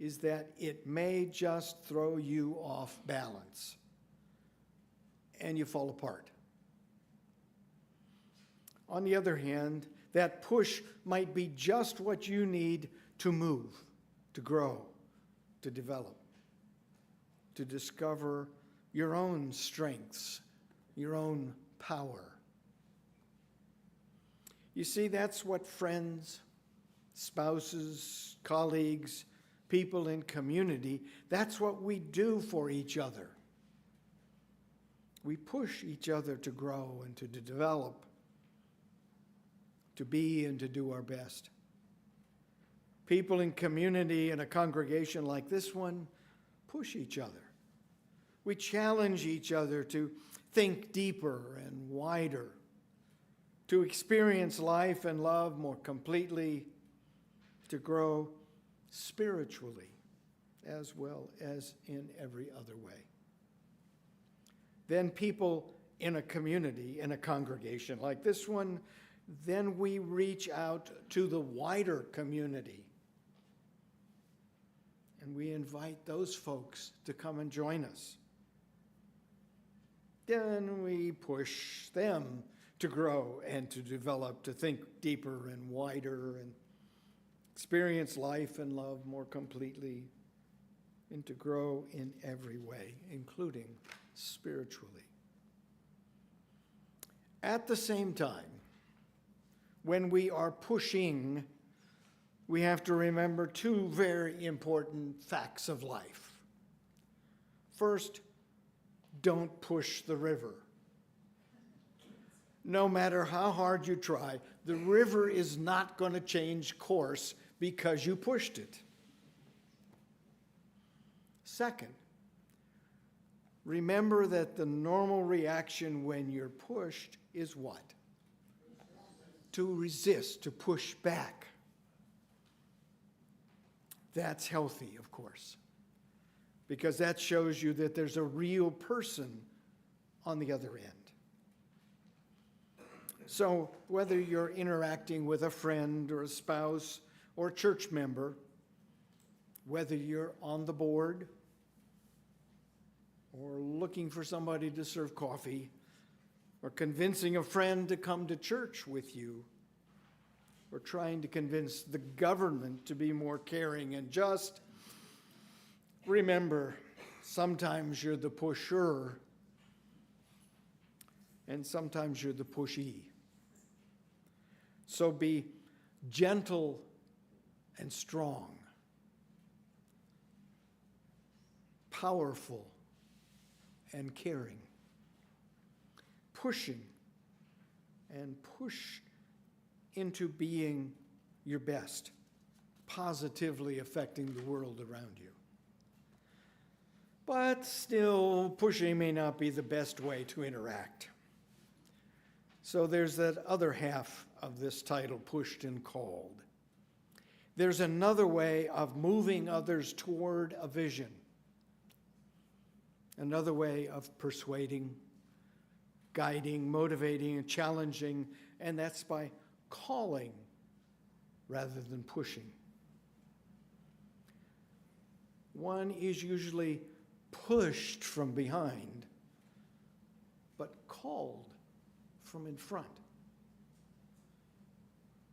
is that it may just throw you off balance, and you fall apart. On the other hand, that push might be just what you need to move, to grow, to develop, to discover your own strengths, your own power. You see, that's what friends, spouses, colleagues, people in community, that's what we do for each other. We push each other to grow and to develop, to be and to do our best. People in community in a congregation like this one push each other. We challenge each other to think deeper and wider, to experience life and love more completely, to grow spiritually as well as in every other way. Then people in a community, in a congregation like this one, then we reach out to the wider community. And we invite those folks to come and join us. Then we push them to grow and to develop, to think deeper and wider and experience life and love more completely, and to grow in every way, including spiritually. At the same time, when we are pushing, we have to remember two very important facts of life. First, don't push the river. No matter how hard you try, the river is not going to change course because you pushed it. Second, remember that the normal reaction when you're pushed is what? To resist, to push back. That's healthy, of course, because that shows you that there's a real person on the other end. So whether you're interacting with a friend or a spouse or a church member, whether you're on the board or looking for somebody to serve coffee or convincing a friend to come to church with you, or trying to convince the government to be more caring and just, remember, sometimes you're the pusher and sometimes you're the pushee. So be gentle and strong, powerful and caring, pushing and push into being your best, positively affecting the world around you. But still, pushing may not be the best way to interact. So there's that other half of this title, pushed and called. There's another way of moving others toward a vision, another way of persuading, guiding, motivating, and challenging, and that's by calling rather than pushing. One is usually pushed from behind, but called from in front.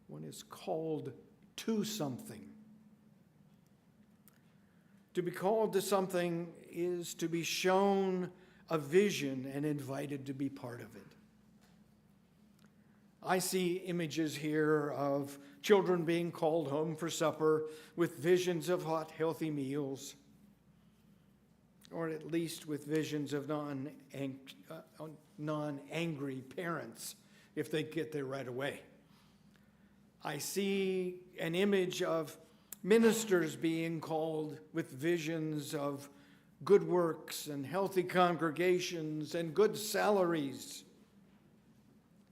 One is called to something. To be called to something is to be shown a vision and invited to be part of it. I see images here of children being called home for supper with visions of hot, healthy meals, or at least with visions of non-angry parents if they get there right away. I see an image of ministers being called with visions of good works and healthy congregations and good salaries.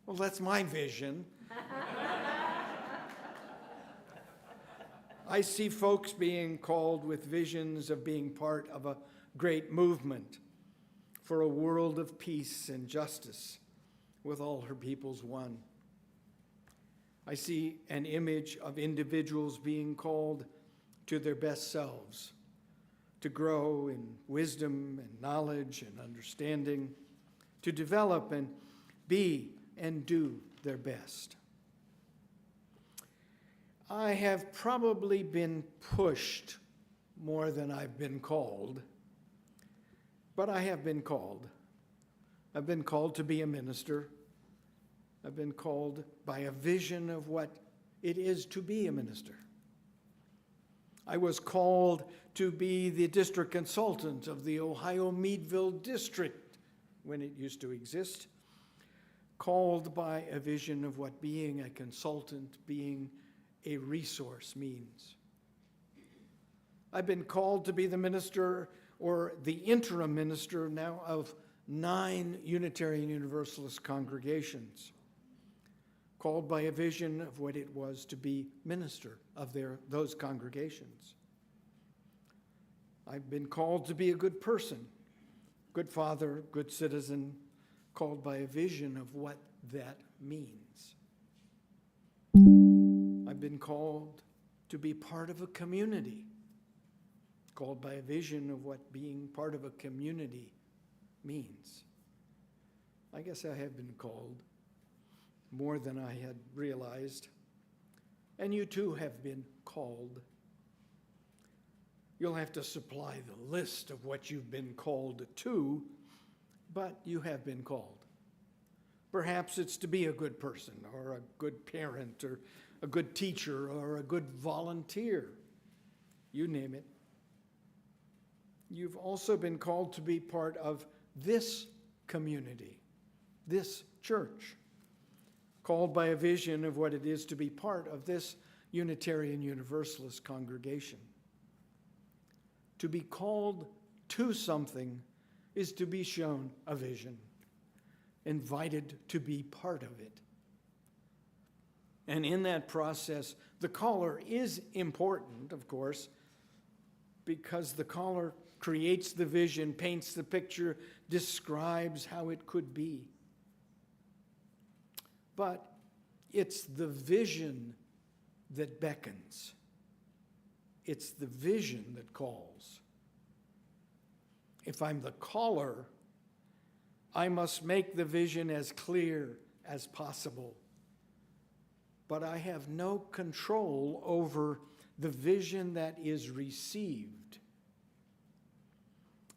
Well, that's my vision. I see folks being called with visions of being part of a great movement for a world of peace and justice with all her peoples one. I see an image of individuals being called to their best selves, to grow in wisdom and knowledge and understanding, to develop and be and do their best. I have probably been pushed more than I've been called, but I have been called I've been called to be a minister. I've been called by a vision of what it is to be a minister. I was called to be the district consultant of the Ohio Meadville District when it used to exist, called by a vision of what being a consultant, being a resource means. I've been called to be the minister or the interim minister now of 9 Unitarian Universalist congregations, called by a vision of what it was to be minister of those congregations. I've been called to be a good person, good father, good citizen, called by a vision of what that means. I've been called to be part of a community, called by a vision of what being part of a community means. I guess I have been called more than I had realized, and you too have been called. You'll have to supply the list of what you've been called to, but you have been called. Perhaps it's to be a good person, or a good parent, or a good teacher, or a good volunteer. You name it. You've also been called to be part of this community, this church, called by a vision of what it is to be part of this Unitarian Universalist congregation. To be called to something is to be shown a vision, invited to be part of it. And in that process, the caller is important, of course, because the caller creates the vision, paints the picture, describes how it could be. But it's the vision that beckons. It's the vision that calls. If I'm the caller, I must make the vision as clear as possible. But I have no control over the vision that is received.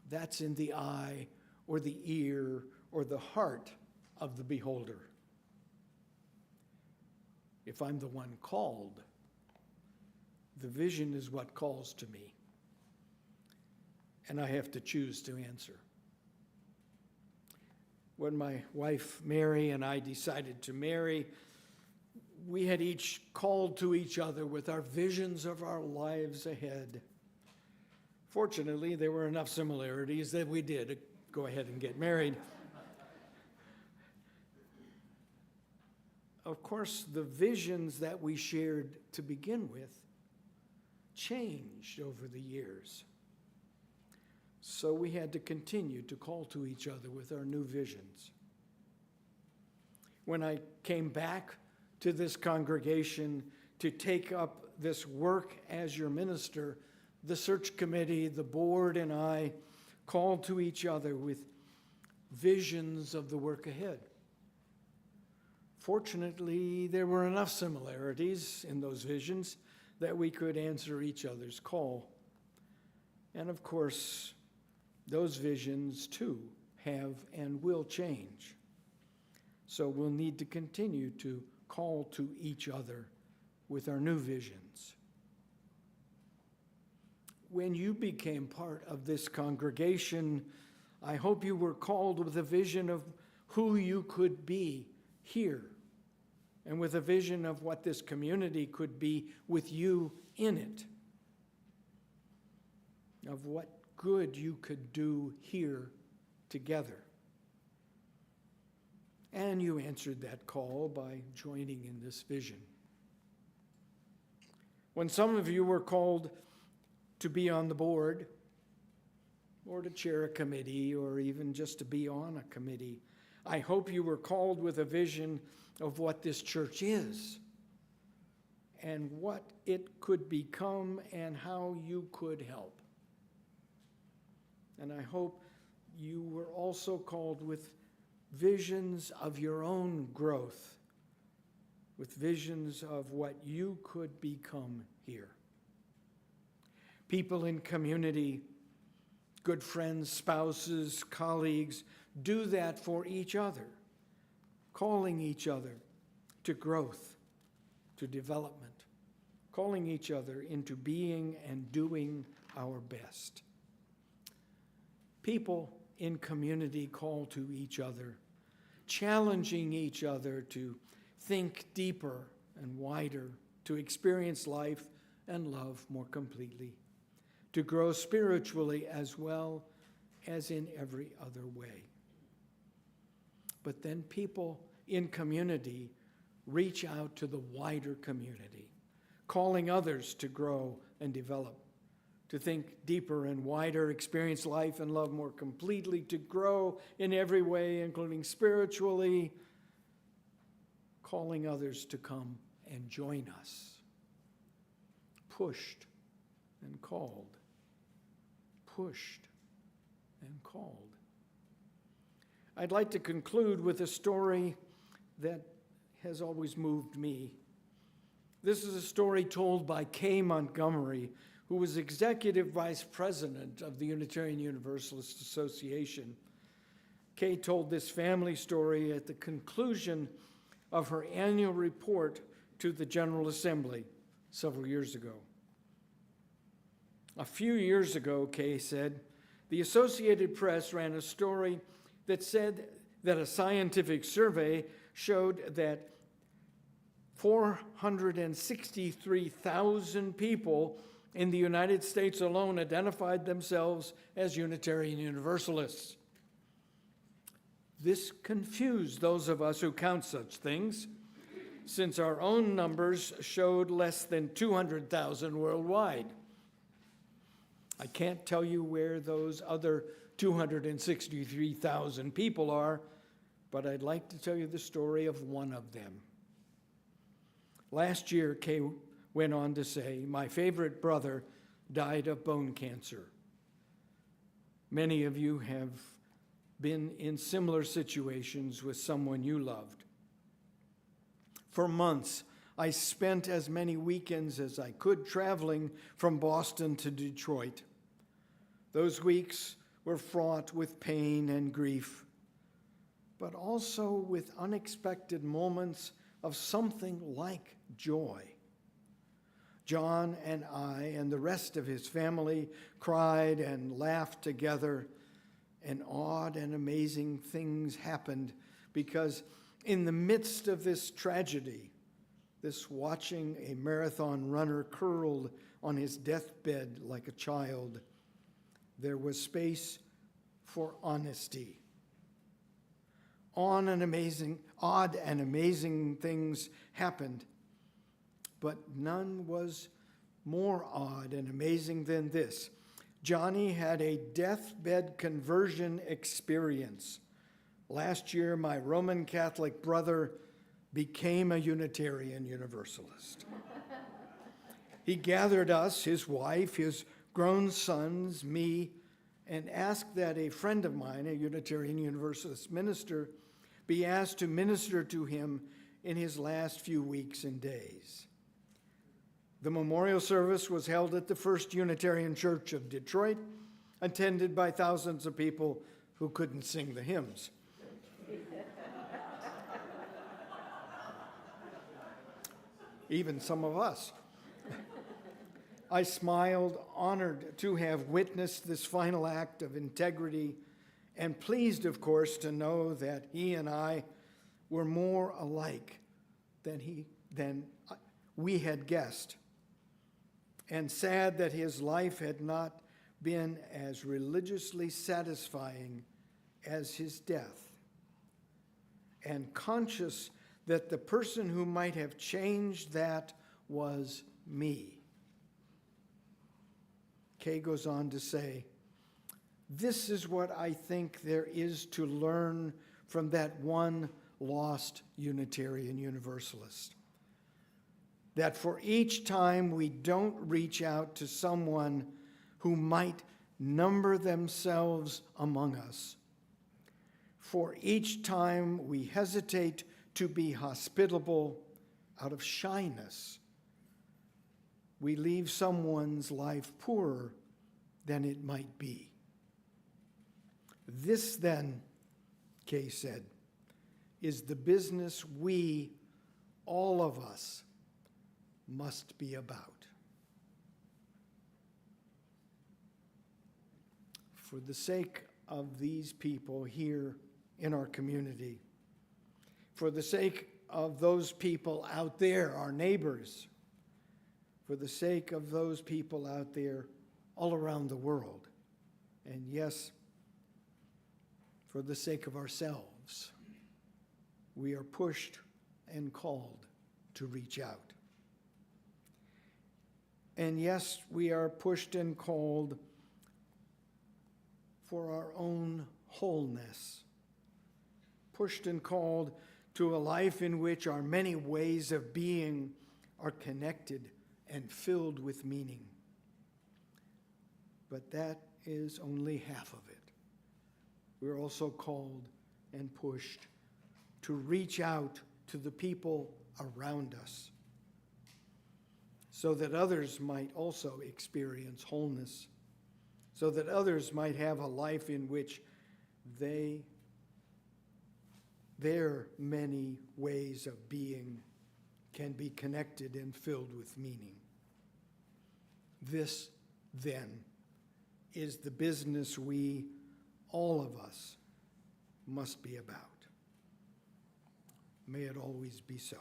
That's in the eye or the ear or the heart of the beholder. If I'm the one called, the vision is what calls to me, and I have to choose to answer. When my wife Mary and I decided to marry, we had each called to each other with our visions of our lives ahead. Fortunately, there were enough similarities that we did go ahead and get married. Of course, the visions that we shared to begin with changed over the years. So we had to continue to call to each other with our new visions. When I came back to this congregation to take up this work as your minister, the search committee, the board, and I called to each other with visions of the work ahead. Fortunately, there were enough similarities in those visions that we could answer each other's call. And of course, those visions too have and will change. So we'll need to continue to call to each other with our new visions. When you became part of this congregation, I hope you were called with a vision of who you could be here, and with a vision of what this community could be with you in it, of what good you could do here together. And you answered that call by joining in this vision. When some of you were called to be on the board, or to chair a committee, or even just to be on a committee, I hope you were called with a vision of what this church is, and what it could become, and how you could help. And I hope you were also called with visions of your own growth, with visions of what you could become here. People in community, good friends, spouses, colleagues, do that for each other, calling each other to growth, to development, calling each other into being and doing our best. People in community call to each other, challenging each other to think deeper and wider, to experience life and love more completely, to grow spiritually as well as in every other way. But then people in community reach out to the wider community, calling others to grow and develop, to think deeper and wider, experience life and love more completely, to grow in every way, including spiritually, calling others to come and join us. Pushed and called. Pushed and called. I'd like to conclude with a story that has always moved me. This is a story told by Kay Montgomery, who was executive vice president of the Unitarian Universalist Association. Kay told this family story at the conclusion of her annual report to the General Assembly several years ago. A few years ago, Kay said, the Associated Press ran a story that said that a scientific survey showed that 463,000 people in the United States alone identified themselves as Unitarian Universalists. This confused those of us who count such things, since our own numbers showed less than 200,000 worldwide. I can't tell you where those other 263,000 people are, but I'd like to tell you the story of one of them. Last year, Kay went on to say, my favorite brother died of bone cancer. Many of you have been in similar situations with someone you loved. For months, I spent as many weekends as I could traveling from Boston to Detroit. Those weeks were fraught with pain and grief, but also with unexpected moments of something like joy. John and I and the rest of his family cried and laughed together, and odd and amazing things happened because in the midst of this tragedy, this watching a marathon runner curled on his deathbed like a child, there was space for honesty. Odd and amazing things happened, but none was more odd and amazing than this. Johnny had a deathbed conversion experience. Last year, my Roman Catholic brother became a Unitarian Universalist. He gathered us, his wife, his grown sons, me, and asked that a friend of mine, a Unitarian Universalist minister, be asked to minister to him in his last few weeks and days. The memorial service was held at the First Unitarian Church of Detroit, attended by thousands of people who couldn't sing the hymns. Even some of us. I smiled, honored to have witnessed this final act of integrity, and pleased, of course, to know that he and I were more alike than we had guessed, and sad that his life had not been as religiously satisfying as his death, and conscious that the person who might have changed that was me. Kay goes on to say, this is what I think there is to learn from that one lost Unitarian Universalist. That for each time we don't reach out to someone who might number themselves among us, for each time we hesitate to be hospitable out of shyness, we leave someone's life poorer than it might be. This, then, Kay said, is the business we, all of us, must be about. For the sake of these people here in our community, for the sake of those people out there, our neighbors, for the sake of those people out there all around the world, and yes, for the sake of ourselves, we are pushed and called to reach out. And yes, we are pushed and called for our own wholeness, pushed and called to a life in which our many ways of being are connected and filled with meaning. But that is only half of it. We're also called and pushed to reach out to the people around us so that others might also experience wholeness, so that others might have a life in which their many ways of being can be connected and filled with meaning. This, then, is the business we, all of us, must be about. May it always be so.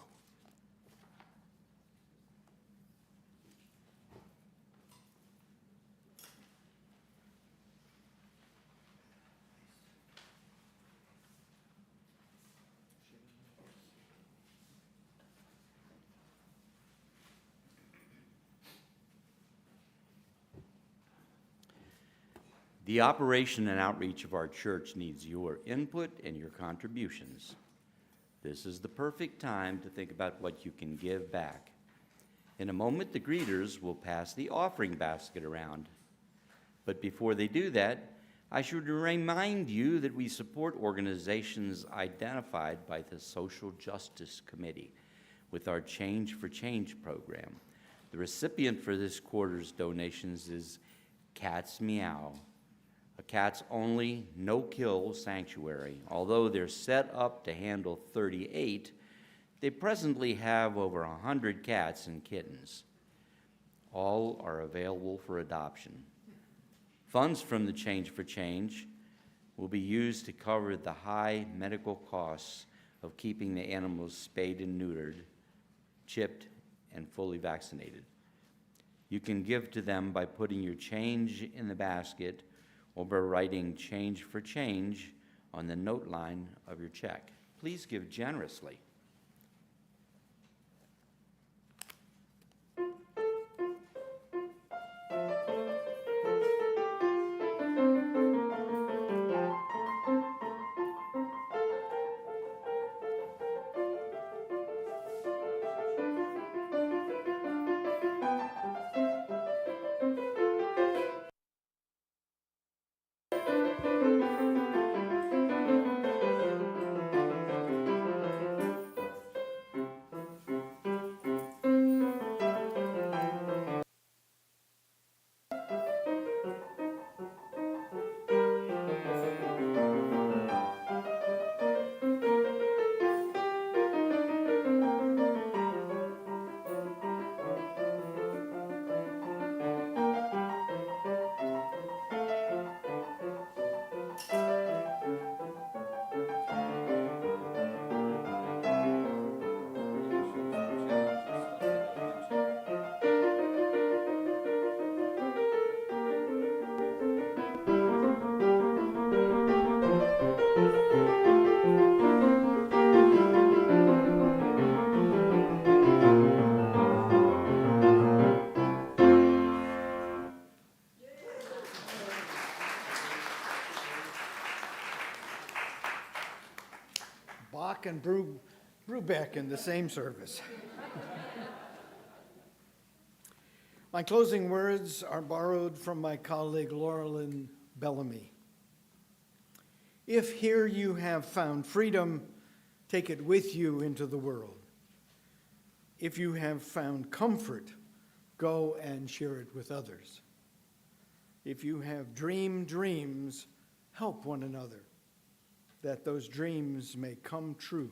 The operation and outreach of our church needs your input and your contributions. This is the perfect time to think about what you can give back. In a moment, the greeters will pass the offering basket around. But before they do that, I should remind you that we support organizations identified by the Social Justice Committee with our Change for Change program. The recipient for this quarter's donations is Cats Meow, a cats-only, no-kill sanctuary. Although they're set up to handle 38, they presently have over 100 cats and kittens. All are available for adoption. Funds from the Change for Change will be used to cover the high medical costs of keeping the animals spayed and neutered, chipped, and fully vaccinated. You can give to them by putting your change in the basket or by writing Change for Change on the note line of your check. Please give generously. Bach and Brubeck in the same service. My closing words are borrowed from my colleague Laurelyn Bellamy. If here you have found freedom, take it with you into the world. If you have found comfort, go and share it with others. If you have dreamed dreams, help one another. that those dreams may come true.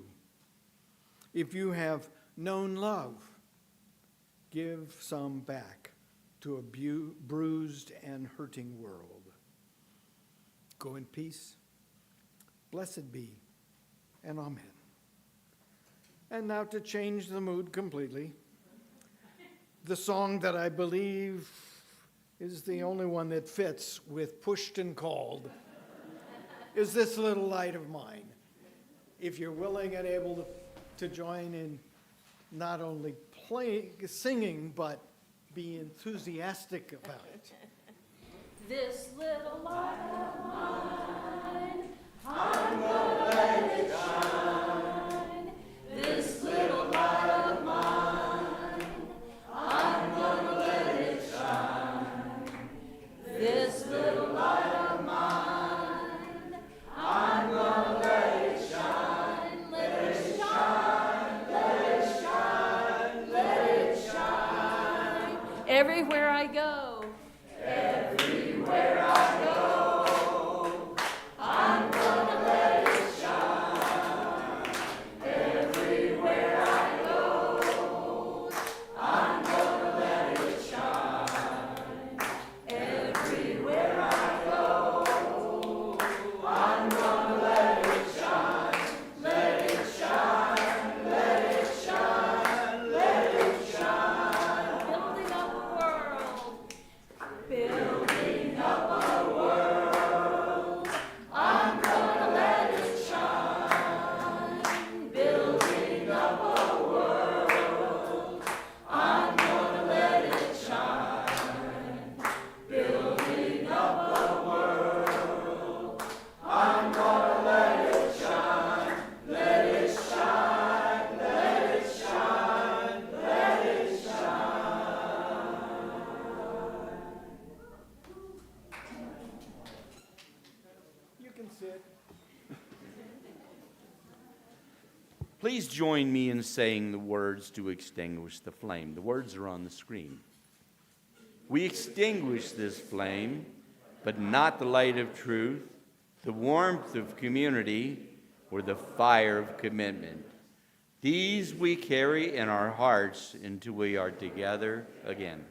If you have known love, give some back to a bruised and hurting world. Go in peace. Blessed be, and amen. And now to change the mood completely, the song that I believe is the only one that fits with Pushed and Called is This Little Light of Mine. If you're willing and able to join in not only singing, but be enthusiastic about it. This little light of mine, I'm gonna let it shine. This little light of mine, I'm gonna let it shine. This little light of mine, I'm gonna let it shine. Let it shine, let it shine, let it shine. Everywhere I go. Everywhere I go, I'm gonna let it shine. Everywhere I go, I'm gonna let it shine. Everywhere I go, I'm gonna let it shine. Let it shine, let it shine, let it shine. Building up a world. Building up a world, I'm gonna let it shine. Building up a world, I'm gonna let it shine. Building up a world, I'm gonna let it shine. Let it shine, let it shine, let it shine. You can sit. Please join me in saying the words to extinguish the flame. The words are on the screen. We extinguish this flame, but not the light of truth, the warmth of community, or the fire of commitment. These we carry in our hearts until we are together again.